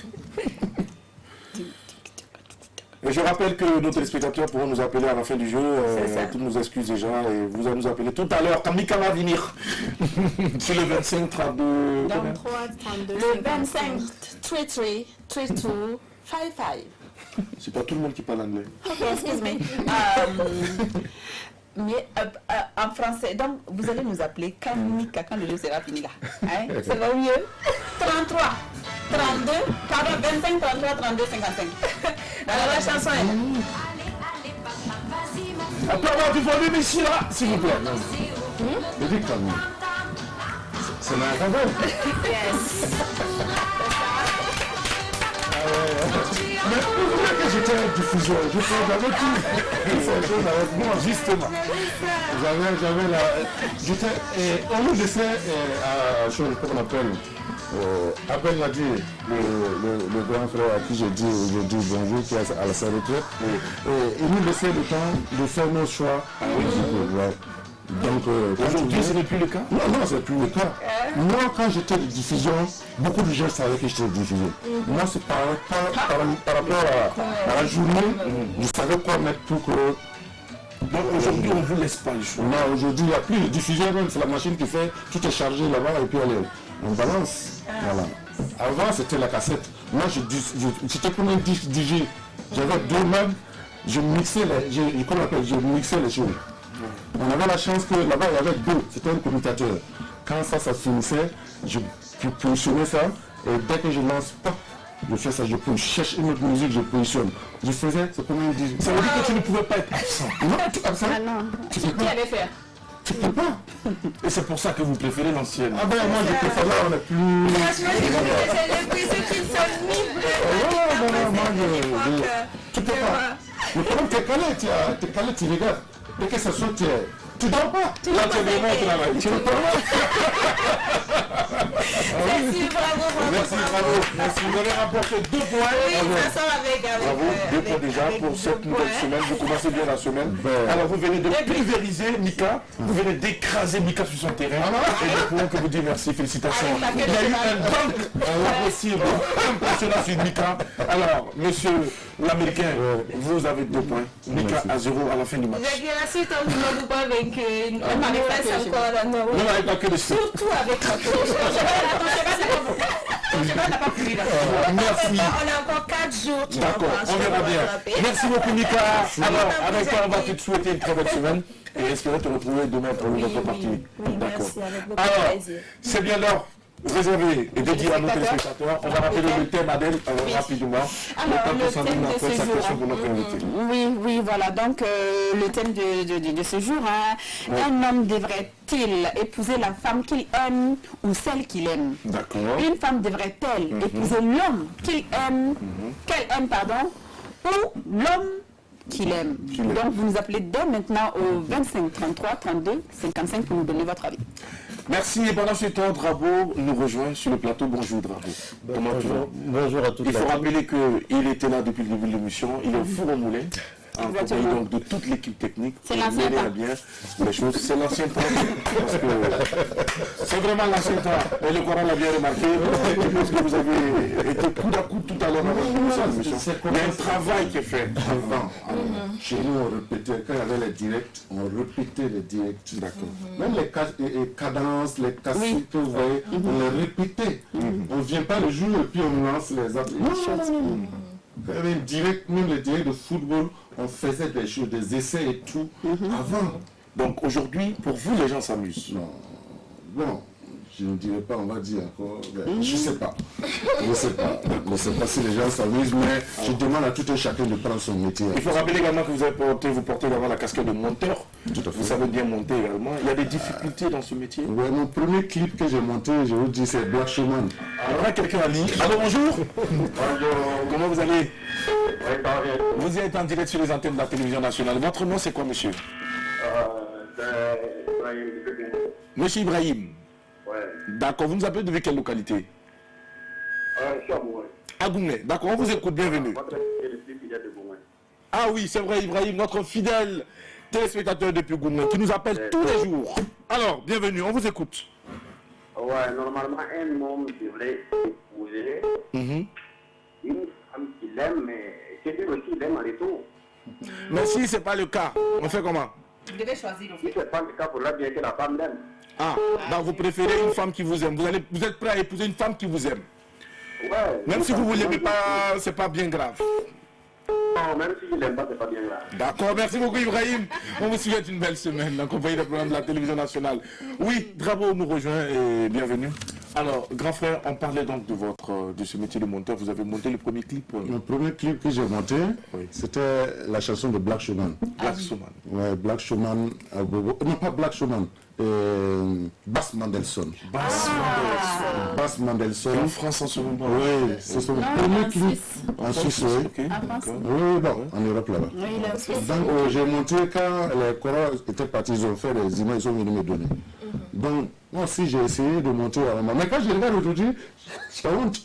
Et je rappelle que nos téléspectateurs pourront nous appeler à la fin du jeu. Toutes nos excuses déjà. Et vous allez nous appeler tout à l'heure quand Mika va venir. Sur le 25, 32. 23, 32. Le 25, 33, 32, 55. C'est pas tout le monde qui parle anglais. Ok, excuse-moi. Mais en français, donc vous allez nous appeler quand Mika, quand le jeu sera fini là. Hein? Ça va mieux? 33, 32, pardon, 25, 33, 32, 55. Alors la chanson est là. Apparemment, du volume ici là, s'il vous plaît. Je dis quand même. C'est la ravelle. Yes. Mais vous voulez que j'étais un diffuseur, j'avais tout. C'est chose avec moi, justement. J'avais la... on nous laissait à chose qu'on appelle... Abel m'a dit, le grand frère à qui j'ai dit aujourd'hui bonjour, qui est à la retraite, il nous laissait le temps de faire nos choix. Donc, aujourd'hui, ce n'est plus le cas? Non, c'est plus le cas. Moi, quand j'étais de diffusion, beaucoup de gens savaient que j'étais de diffusion. Moi, c'est par rapport à la journée, je savais quoi mettre pour que... Donc aujourd'hui, on ne vous laisse pas le choix. Non, aujourd'hui, il n'y a plus de diffusion, c'est la machine qui fait, tout est chargé là-bas et puis on balance. Voilà. Avant, c'était la cassette. Moi, c'était comme un disque DJ. J'avais deux mains, je mixais les choses. On avait la chance que là-bas, il y avait deux. C'était un commutateur. Quand ça finissait, je positionnais ça. Et dès que je lance, pop, je fais ça, je cherche une autre musique, je positionne. Je faisais, c'est comme un disque. Ça veut dire que tu ne pouvais pas être absent. Non, tu es absent. Ah non, Tu peux qui pas. allait faire? Tu peux pas. Et c'est pour ça que vous préférez l'ancienne. Ah ben moi je préfère là, on est plus... Franchement, je trouve que c'est le prix ceux qui sont libres. Tu peux pas. Le problème, t'es calé, tu regardes. Dès que ça saute, tu dors pas. Là, tu es vraiment au travail. Tu ne peux pas. Merci, bravo. Merci. Vous avez rapporté 2 points. Oui, ça sort avec... Bravo, 2 points déjà pour cette nouvelle semaine. Vous commencez bien la semaine. Alors vous venez de pulvériser Mika, vous venez d'écraser Mika sur son terrain. Et nous pouvons que vous dire merci, félicitations. Il y a eu un dunk impossible, impressionnant sur Mika. Alors, monsieur l'Américain, vous avez 2 points. Mika à 0 à la fin du match. J'ai bien la suite, on ne nous pas vaincu. On n'avait pas encore. Vous n'avez pas que de suite. Surtout avec notre... Merci. On a encore 4 jours. D'accord, on verra bien. Merci beaucoup Mika. Alors, avec toi, on va te souhaiter une très belle semaine et espérer te retrouver demain pour une autre partie. Oui, D'accord. merci, avec beaucoup Alors, de plaisir. c'est bien l'heure réservé et dédié à nos téléspectateurs. On va rappeler le thème, Adèle, rapidement. Alors, le thème de ce jour. Pour notre invité. Oui, voilà. Donc, le thème de ce jour, hein, un homme devrait-il épouser la femme qu'il aime ou celle qu'il aime? D'accord. Une femme devrait-elle épouser l'homme qu'elle aime, ou l'homme qu'il aime? Donc, vous nous appelez dès maintenant au 25 33 32 55 pour nous donner votre avis. Merci. Et pendant ce temps, Drabo nous rejoint sur le plateau. Bonjour Drabo. Comment tu vas? Bonjour à tous. Il faut rappeler qu'il était là depuis le début de l'émission. Il est au four au moulin. En compagnie donc de toute l'équipe technique. C'est l'ancien temps. Bien les choses. C'est l'ancien temps. Parce que c'est vraiment l'ancien temps. Et le Coran l'a bien remarqué. Je pense que vous avez été coup à coup tout à l'heure avec nous. Il y a un travail qui est fait. Avant, chez nous, on répétait, quand il y avait les directs, on répétait les directs. D'accord. Même les cadences, les cassettes, vous voyez, on les répétait. On ne vient pas le jour et puis on lance les autres. Même les directs de football, on faisait des choses, des essais et tout avant. Donc aujourd'hui, pour vous, les gens s'amusent. Non. Bon, je ne dirais pas, on va dire encore. Je ne sais pas. Je ne sais pas. Je ne sais pas si les gens s'amusent, mais je demande à tout un chacun de prendre son métier. Il faut rappeler également que vous portez d'abord la casquette de monteur. Tout à fait. Vous savez bien monter également. Il y a des difficultés dans ce métier. Ouais, mon premier clip que j'ai monté, je vous dis, c'est Black Showman. Alors là, quelqu'un a dit. Allô, bonjour. Bonjour. Comment vous allez? Vous êtes en direct sur les antennes de la télévision nationale. Votre nom, c'est quoi, monsieur? Monsieur Ibrahim. Ouais. D'accord, vous nous appelez depuis quelle localité? Je suis à Boumoué. À Goumé. D'accord, on vous écoute, bienvenue. Ah oui, c'est vrai, Ibrahim, notre fidèle téléspectateur depuis Goumé, qui nous appelle tous les jours. Alors, bienvenue, on vous écoute. Ouais, normalement, un homme qui voulait épouser une femme qu'il aime, mais qui dit aussi qu'il aime en retour. Mais si ce n'est pas le cas, on fait comment? Vous devez choisir. Si ce n'est pas le cas, pour là, bien que la femme l'aime. Ah, donc vous préférez une femme qui vous aime. Vous êtes prêt à épouser une femme qui vous aime. Ouais. Même si vous ne l'aimez pas, c'est pas bien grave. Non, même si je ne l'aime pas, c'est pas bien grave. D'accord, merci beaucoup Ibrahim. On vous souhaite une belle semaine en compagnie des programmes de la télévision nationale. Oui, Drabo nous rejoint et bienvenue. Alors, grand frère, on parlait donc de ce métier de monteur. Vous avez monté le premier clip. Le premier clip que j'ai monté, c'était la chanson de Black Showman. Black Showman. Ouais, Black Showman, non pas Black Showman, Bass Mandelson. Bass Mandelson. En France en ce moment. Oui, c'est son premier clip en Suisse. Oui, oui, bon, en Europe là-bas. Donc j'ai monté quand les choraux étaient partis, ils ont fait des images, ils sont venus me donner. Donc moi aussi j'ai essayé de monter à un moment. Mais quand je regarde aujourd'hui, j'ai honte.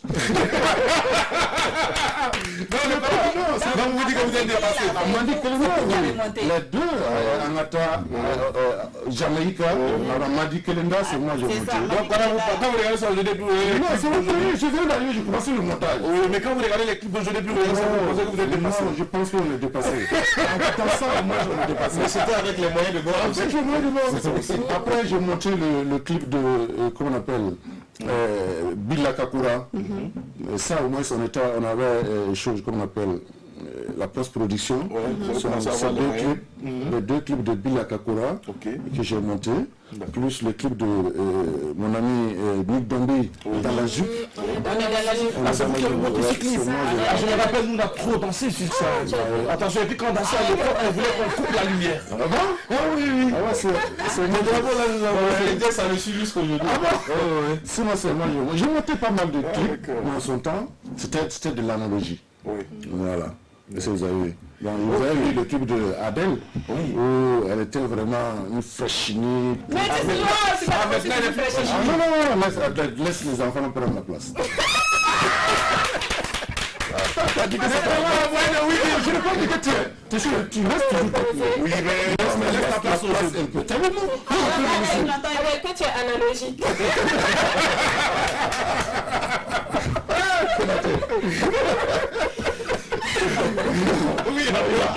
Donc vous dites que vous êtes dépassé. On m'a dit que les deux, Angata, Jamaïca, on m'a dit que l'Enda, c'est moi j'ai monté. Donc quand vous regardez ça, je n'ai plus. Non, c'est mon premier, je viens d'arriver, j'ai commencé le montage. Oui, mais quand vous regardez les clips d'aujourd'hui, plus vous pensez que vous êtes dépassé. Non, je pense qu'on est dépassé. En temps ça, moi j'en ai dépassé. Mais c'était avec les moyens de bord. Avec les moyens de bord. Après, j'ai monté le clip de, comment on appelle, Billa Kakura. Ça, au moins, on avait chose, comme on appelle, la post-production. Les deux clips de Billa Kakura que j'ai monté, plus le clip de mon ami Nick Dombi dans la jupe. Ah, c'est vous qui avez monté ce clip. Je me rappelle, nous on a trop dansé sur ça. Attention, et puis quand on dansait à l'époque, on voulait qu'on coupe la lumière. Ah bon? Ah oui, oui. Ah ouais, c'est mon drapeau là, nous avons fait. Ça le suit jusqu'aujourd'hui. Ah bon? Sinon, c'est moi, j'ai monté pas mal de clips dans son temps. C'était de l'analogie. Oui. Voilà. Est-ce que vous avez vu? Vous avez vu le clip de Adèle, où elle était vraiment une fraîchinée. Mais c'est pas possible de fraîchir. Non, laisse les enfants prendre la place. Je n'ai pas dit que tu restes toujours ta place. Oui, mais laisse la place aux autres. Que tu es analogique. Oui,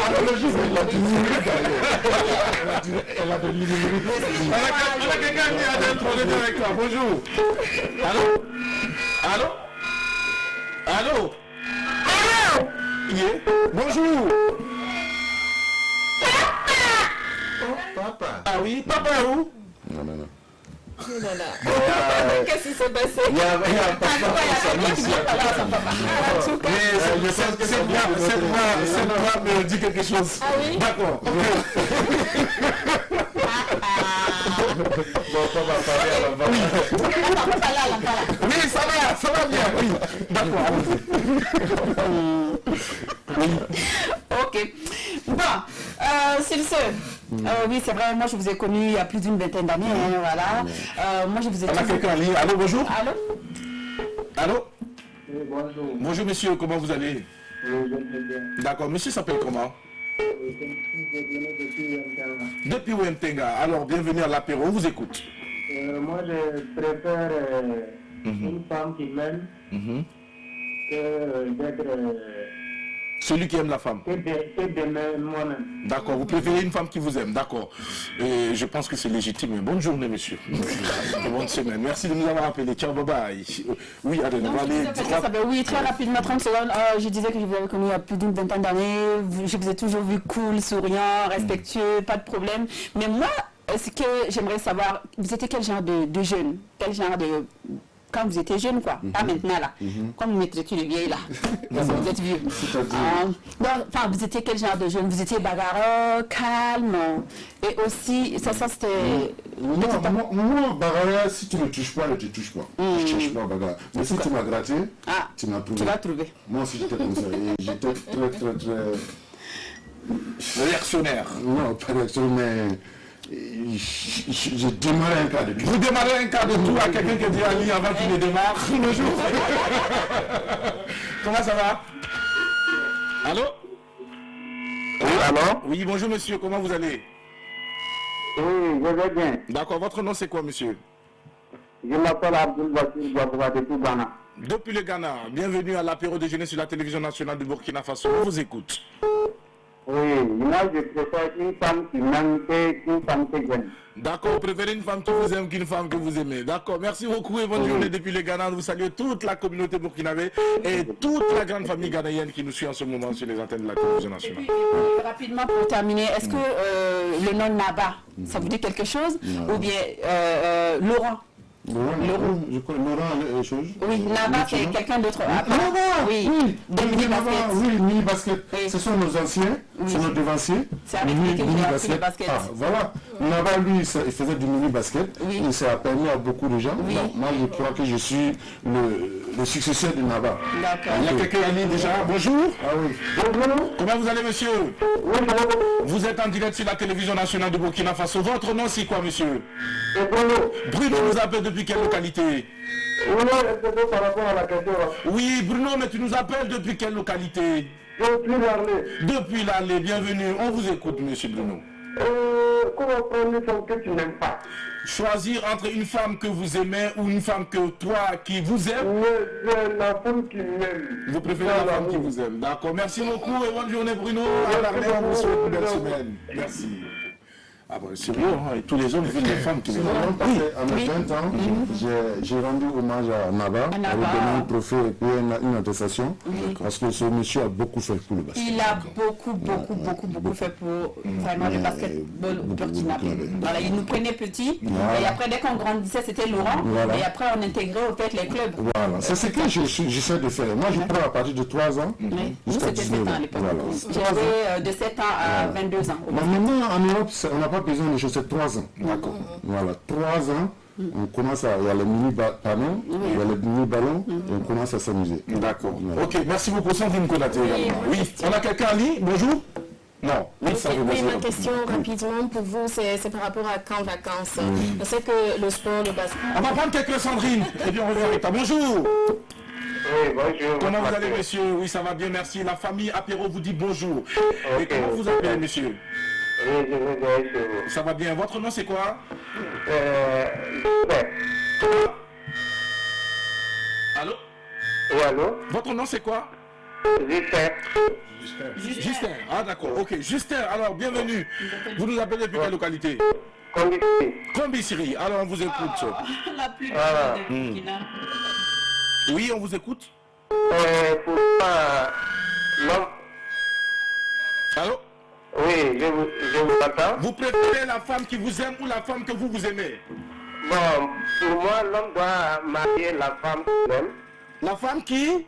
analogie, elle a du numérique. Elle a de numérique. On a quelqu'un qui a d'être honnête avec toi. Bonjour. Allô? Allô? Allô? Yeah. Bonjour. Papa. Ah oui, papa où? Non. Qu'est-ce qui s'est passé? Il y a un papa Mais je pense que cette voix me dit quelque chose. Ah oui? D'accord. Bon, papa va parler à la bas. Oui, ça va bien, oui. D'accord, Ok. Bon, sur ce, oui, c'est vrai, moi je vous ai connu il y a plus d'une vingtaine d'années, voilà. Moi je vous ai on a quelqu'un en ligne. Allô, bonjour. Allô? Oui, bonjour. Bonjour monsieur, comment vous allez? Oui, je vais bien. D'accord, monsieur s'appelle comment? Depuis Depuis Wemtenga. Alors, bienvenue à l'apéro, on vous écoute. moi, je préfère une femme qui m'aime que d'être Celui qui aime la femme. Que d'aimer moi-même. D'accord, vous préférez une femme qui vous aime, d'accord. Et je pense que c'est légitime. Bonne journée, monsieur. Bonne semaine. Merci de nous avoir appelés. Ciao, bye bye. Oui, allez, on va aller. Oui, très rapidement, 30 secondes. Je disais que je vous avais connu il y a plus d'une vingtaine d'années. Je vous ai toujours vu cool, souriant, respectueux, pas de problème. Mais moi, ce que j'aimerais savoir, vous étiez quel genre de jeune? Quel genre de... Quand vous étiez jeune, quoi, pas maintenant là. Comme vous mettez les vieilles là, parce que vous êtes vieux. Enfin, vous étiez quel genre de jeune? Vous étiez bagarreur, calme, et aussi, ça c'était... Moi, bagarreur, si tu ne me touches pas, ne te touche pas. Je ne cherche pas bagarreur. Mais si tu m'as gratté, tu m'as trouvé. Tu l'as trouvé. Moi aussi, j'étais comme ça. Et j'étais très... Réactionnaire. Non, pas réactionnaire, mais... Je démarrais un cas de tout. Vous démarrez un cas de tout à quelqu'un qui dit à lui avant qu'il ne démarre. Bonjour. Comment ça va? Allô? Oui, allô? Oui, bonjour monsieur, comment vous allez? Oui, je vais bien. D'accord, votre nom c'est quoi monsieur? Je m'appelle Abdul Bassir Diabouba depuis Ghana. Depuis le Ghana, bienvenue à l'apéro déjeuner sur la télévision nationale du Burkina Faso. On vous écoute. Oui, moi je préfère une femme qui m'aime qu'une femme qui j'aime. D'accord, vous préférez une femme qui vous aime qu'une femme que vous aimez. D'accord, merci beaucoup et bonne journée depuis le Ghana. Nous saluons toute la communauté burkinabé et toute la grande famille ghanéenne qui nous suit en ce moment sur les antennes de la télévision nationale. Rapidement pour terminer, est-ce que le nom Naba, ça vous dit quelque chose? Ou bien Laurent? Laurent, je connais Laurent, chose. Oui, Naba c'est quelqu'un d'autre. Oui, mini basket. Ce sont nos anciens, c'est nos devanciers. C'est avec lui que j'ai appris le basket. Voilà. Naba, lui, il faisait du mini basket. Et ça a permis à beaucoup de gens. Donc, moi, je crois que je suis le successeur de Naba. D'accord. Il y a quelqu'un en ligne déjà. Bonjour. Ah oui. Bonjour. Comment vous allez monsieur? Oui, Vous êtes en direct sur la télévision nationale de Burkina Faso. Votre nom c'est quoi monsieur? c'est Bruno. Bruno nous appelle depuis quelle localité? Oui, c'est par rapport à la question. Oui Bruno, mais tu nous appelles depuis quelle localité? Depuis l'année. Depuis l'année, bienvenue. On vous écoute monsieur Bruno. Comment prendre une femme que tu n'aimes pas? Choisir entre une femme que vous aimez ou une femme que toi qui vous aime? Mais c'est la femme qui m'aime. Vous préférez la femme qui vous aime. D'accord. Merci beaucoup et bonne journée Bruno. À la reine, on vous souhaite une belle semaine. Merci. Ah bon, c'est bon, hein, et tous les hommes veulent des femmes qui les aiment. À mes 20 ans, j'ai rendu hommage à Naba, avec un trophée et puis une attestation, parce que ce monsieur a beaucoup fait pour le basket. Il a beaucoup fait pour vraiment le basketball au burkinabé. Voilà, il nous prenait petits, et après dès qu'on grandissait c'était Laurent, et après on intégrait au fait les clubs. Voilà, c'est ce que j'essaie de faire. Moi je prends à partir de 3 ans jusqu'à 19 ans. J'avais de 7 ans à 22 ans. Maintenant en Europe, on n'a pas besoin de chaussettes 3 ans. D'accord. Voilà, 3 ans. On commence à, il y a les mini-ballons, il y a les mini-ballons, et on commence à s'amuser. D'accord. Ok, merci beaucoup. Sandrine Konaté également. Oui, on a quelqu'un en ligne? Bonjour. Non, oui, ça veut Oui, ma question rapidement pour vous, c'est par rapport à quand vacances. Je sais que le sport, le basket... On va prendre quelques Sandrine, et puis on revient avec toi. Bonjour. Oui, bonjour. Comment vous allez, monsieur? Oui, ça va bien, merci. La famille Apéro vous dit bonjour. Et comment vous appelez, monsieur? Oui, je vais bien chez vous. Ça va bien. Votre nom, c'est quoi? Allô? Oui, allô? Votre nom, c'est quoi? Justin. Ah, d'accord. Ok. Justin, alors, bienvenue. Vous nous appelez depuis quelle localité? Combisiri. Alors, on vous écoute. La plus belle de Burkina. Oui, on vous écoute. Pour l'homme. Allô? Oui, je vous entends. Vous préférez la femme qui vous aime ou la femme que vous aimez? Bon, pour moi, l'homme doit marier la femme qu'il aime. La femme qui?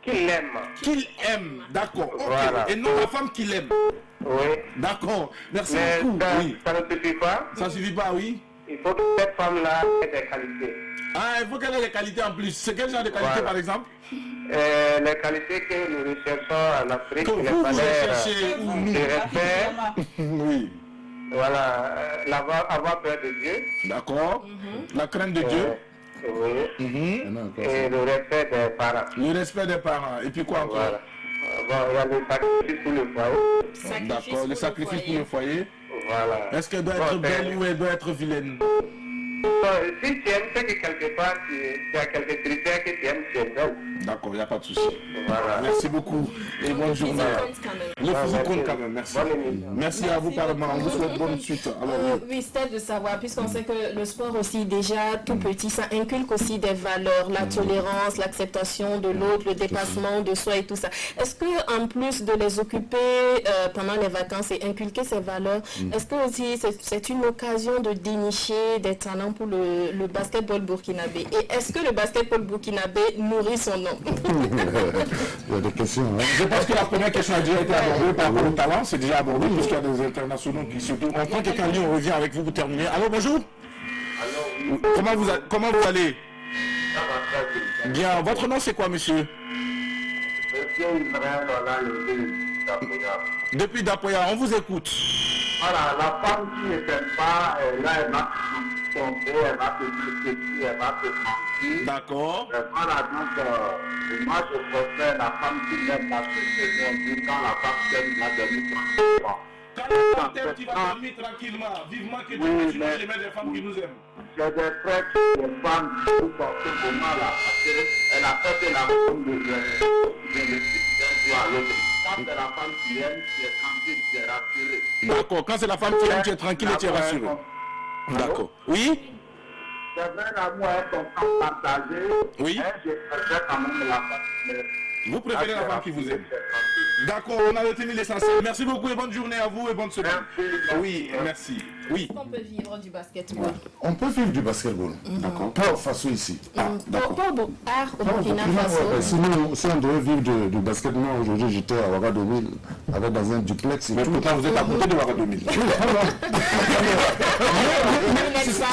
Qu'il aime. Qu'il aime, d'accord. Okay. Voilà. Et non la femme qu'il aime. Oui. D'accord. Merci Mais beaucoup. Oui. ça ne suffit pas. Ça ne suffit pas, oui. Il faut que cette femme-là ait des qualités. Ah, il faut qu'elle ait des qualités en plus. C'est quel genre de qualité, par exemple? Les qualités que nous recherchons en Afrique, que les vous valeurs recherchez ou nous? de respect. Oui. Voilà, avoir peur de Dieu. D'accord. La crainte de Dieu. Oui. Et le respect des parents. Le respect des parents. Et puis quoi encore? Voilà. Bon, il y a le sacrifice pour le foyer. D'accord, le sacrifice pour le foyer. Voilà. Est-ce qu'elle doit être belle ou elle doit être vilaine? Si tu aimes, c'est que quelque part, tu as quelques critères que tu aimes chez elle. D'accord, il n'y a pas de souci. Voilà. Merci beaucoup et bonne journée. Le physique compte quand même, merci. Merci à vous, Parlement. On vous souhaite bonne suite. Alors, Oui, c'était de savoir, puisqu'on sait que le sport aussi, déjà tout petit, ça inculque aussi des valeurs, la tolérance, l'acceptation de l'autre, le dépassement de soi et tout ça. Est-ce que en plus de les occuper pendant les vacances et inculquer ces valeurs, est-ce que aussi c'est une occasion de dénicher des talents pour le basketball burkinabé? Et est-ce que le basketball burkinabé nourrit son nom? Il y a des questions. Hein. je pense que la première question a déjà été abordée par rapport au talent. C'est déjà abordé puisqu'il y a des internationaux qui se tournent. On prend quelqu'un en ligne, on revient avec vous pour terminer. Allô, bonjour. Comment vous allez? Bien. Votre nom c'est quoi, monsieur? Depuis Dapoya, on vous écoute. Voilà, la femme qui ne t'aime pas, là, elle va te tomber, elle va te critiquer, elle va te mentir. D'accord. Voilà, donc, moi, je préfère la femme qui m'aime la personne, quand la femme t'aime, la demi tranquillement. Quand la femme t'aime, tu vas dormir tranquillement. Vivement que tu continues à aimer les femmes qui nous aiment. J'ai des frères qui des femmes qui sont portées pour moi, là, parce qu'elle a fait que la femme de à l'autre. Quand c'est la femme qui aime, tu es tranquille, tu es rassuré. D'accord. Quand c'est la femme qui aime, tu es tranquille et tu es rassuré. D'accord. Oui? C'est vrai, l'amour est ton temps partagé. Oui. Mais je préfère quand même la femme qui m'aime. Vous préférez la femme qui vous aime. D'accord, on a retenu l'essentiel. Merci beaucoup et bonne journée à vous et bonne semaine. Oui, merci. Oui. On peut vivre du basketball. On peut vivre du basketball. D'accord. Pas au Faso ici. Pas au Burkina Faso. Sinon, si on devait vivre du basket, moi aujourd'hui j'étais à Ouagadougou, avec dans un duplex et Mais tout. pourtant vous êtes à côté de Ouagadougou.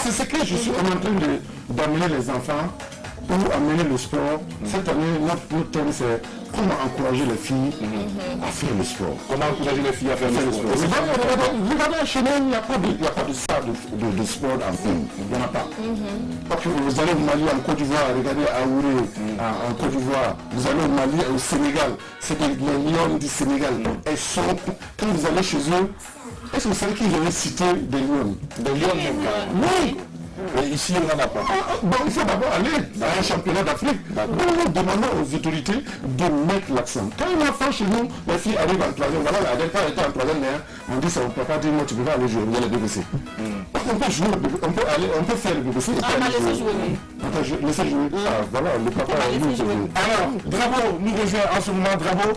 C'est ce que je suis en train d'amener les enfants pour amener le sport. Cette année, notre thème c'est comment encourager les filles à faire le sport. Comment encourager les filles à faire le sport? Regardez chez nous, il n'y a pas de ça de sport en film. Il n'y en a pas. Parce que vous allez au Mali, en Côte d'Ivoire, regardez à Ouré, en Côte d'Ivoire. Vous allez au Mali, au Sénégal. C'est que les lions du Sénégal, elles sont, quand vous allez chez eux, est-ce que vous savez qu'ils avaient cité des lions? Des lions oui. Et ici, on n'en a pas. Bon, il faut d'abord aller dans un championnat d'Afrique. Nous demandons aux autorités de mettre l'accent. Quand une enfant chez nous, les filles arrivent en troisième, voilà, la dernière fois elle était en troisième, mais on dit ça au papa, dit moi tu peux pas aller jouer, il y a le BBC. On peut jouer, on peut faire le BBC. On va laisser jouer. On peut laisser jouer. Ah, voilà, le papa nous jouer. Alors, Drabo nous rejoint en ce moment. Drabo,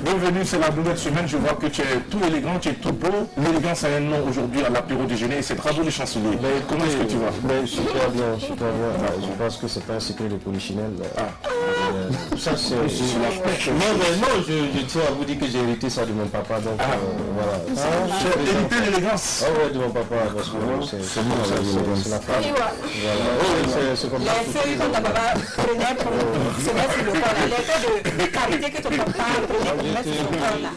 bienvenue, c'est la nouvelle semaine. Je vois que tu es tout élégant, tu es tout beau. L'élégance a un nom aujourd'hui à l'apéro déjeuner et c'est Drabo le chancelier. Comment est-ce que tu vas? Super bien, super bien. Je pense que c'est pas un secret de polichinelle. Ça c'est... Non, je tiens à vous dire que j'ai hérité ça de mon papa, donc voilà. Tu as hérité l'élégance? Ah ouais, de mon papa, parce que c'est lui, c'est la femme. Voilà, c'est comme ça. Les séries que ton papa prenait pour se mettre sur le corps, les de qualité que ton papa prenait pour mettre sur le corps là.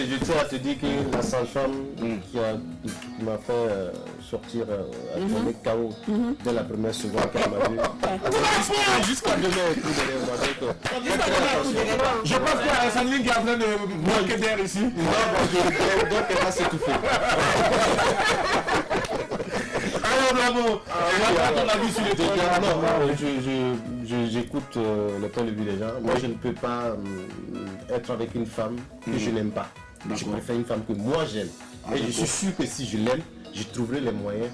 Je tiens à te dire que la sage-femme qui m'a fait sortir à tourner KO dès la première seconde qu'elle m'a vu. Jusqu'à demain, je pense qu'il y a Sandrine qui est en train de manquer d'air ici. Donc elle va s'étouffer. Alors Drabo, on va ton avis sur les dégâts. J'écoute le point de vue des gens. Moi je ne peux pas être avec une femme que je n'aime pas. Je préfère une femme que moi j'aime. Et je suis sûr que si je l'aime, je trouverai les moyens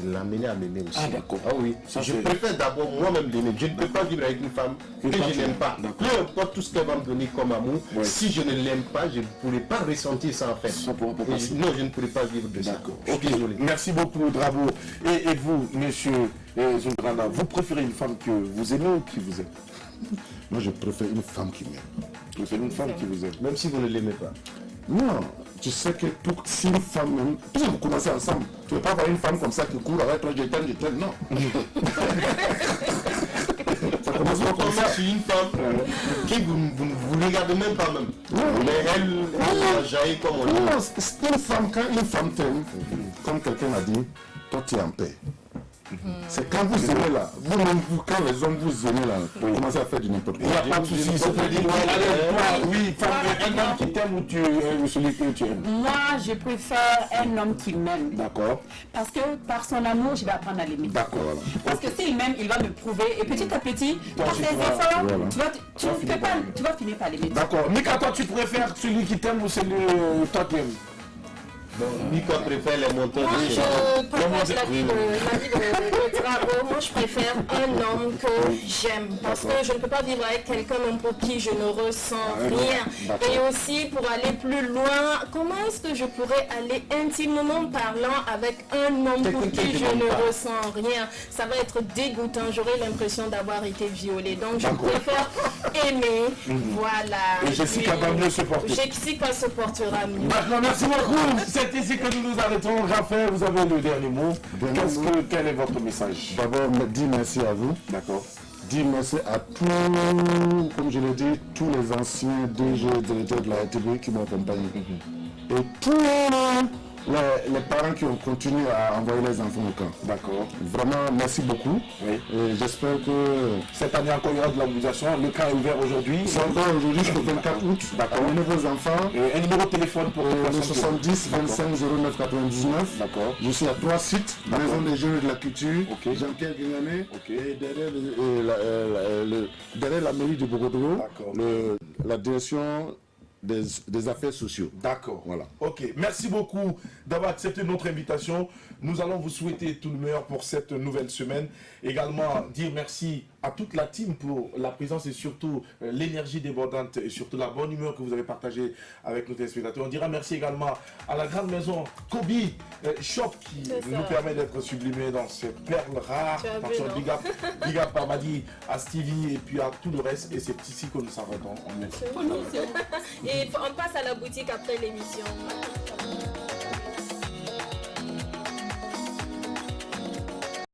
de l'amener à m'aimer aussi. Ah d'accord. Ah oui. Je préfère d'abord moi-même l'aimer. Je ne peux pas vivre avec une femme que je n'aime pas. Peu importe tout ce qu'elle va me donner comme amour, si je ne l'aime pas, je ne pourrai pas ressentir ça en fait. Non, je ne pourrai pas vivre de ça. Ok, désolé. Merci beaucoup, Drabo. Et vous, monsieur Zungrana, vous préférez une femme que vous aimez ou qui vous aime? Moi je préfère une femme qui m'aime. Vous préférez une femme qui vous aime? Même si vous ne l'aimez pas. Non, tu sais que si une femme même, si vous commencez ensemble, tu ne peux pas avoir une femme comme ça qui court avec toi, je t'aime, non. Ça commence pas comme ça. C'est une femme qui vous regardez même pas même. Mais elle jaillit comme on dit. Non, c'est une femme, quand une femme t'aime, comme quelqu'un a dit, toi tu es en paix. C'est quand vous aimez là, vous-même, quand les hommes vous aimez là, vous commencez à faire du n'importe quoi. Il n'y a pas de souci, c'est-à-dire, oui, un homme qui t'aime ou tu es celui que tu aimes. Moi, je préfère un homme qui m'aime. D'accord. Parce que par son amour, je vais apprendre à l'aimer. D'accord, voilà. Parce que s'il m'aime, il va me prouver. Et petit à petit, par ses efforts, tu vas finir par l'aimer. D'accord. Mika, toi, tu préfères celui qui t'aime ou celui que toi tu aimes? Mika préfère les monteurs Moi, de je partage l'avis de Drago. Moi, je préfère un homme que j'aime. Parce que je ne peux pas vivre avec quelqu'un pour qui je ne ressens rien. Et aussi, pour aller plus loin, comment est-ce que je pourrais aller intimement parlant avec un homme pour qui je ne ressens rien? Ça va être dégoûtant. J'aurai l'impression d'avoir été violée. Donc, je préfère aimer. Voilà. Et Jessica va mieux se porter. Jessica se portera mieux. D'accord, merci beaucoup. C'est ici que nous nous arrêtons. Raphaël, vous avez le dernier mot. Quel est votre message? D'abord, dis merci à vous. D'accord. Dis merci à tous, comme je l'ai dit, tous les anciens DG directeurs de la RTB qui m'ont accompagné. Et tous les parents qui ont continué à envoyer les enfants au camp. D'accord. Vraiment, merci beaucoup. Oui. Et j'espère que cette année encore, il y aura de la mobilisation. Le camp est ouvert aujourd'hui. C'est encore aujourd'hui jusqu'au 24 août. D'accord. Amenez vos enfants. Et un numéro de téléphone pour le 70 25 09 99. D'accord. Je suis à 3 sites. Maison des jeunes et de la culture. Okay. Jean-Pierre Guignané. Okay. Et derrière la mairie de Bogodogo, la direction des affaires sociaux. D'accord. Voilà. Ok. Merci beaucoup d'avoir accepté notre invitation. Nous allons vous souhaiter tout le meilleur pour cette nouvelle semaine. Également, dire merci à toute la team pour la présence et surtout l'énergie débordante et surtout la bonne humeur que vous avez partagée avec nos téléspectateurs. On dira merci également à la grande maison Kobe Shop qui nous permet d'être sublimés dans ces perles rares. Attention, big up à Madi, à Stevie et puis à tout le reste. Et c'est ici que nous s'arrêtons. Et on passe à la boutique après l'émission.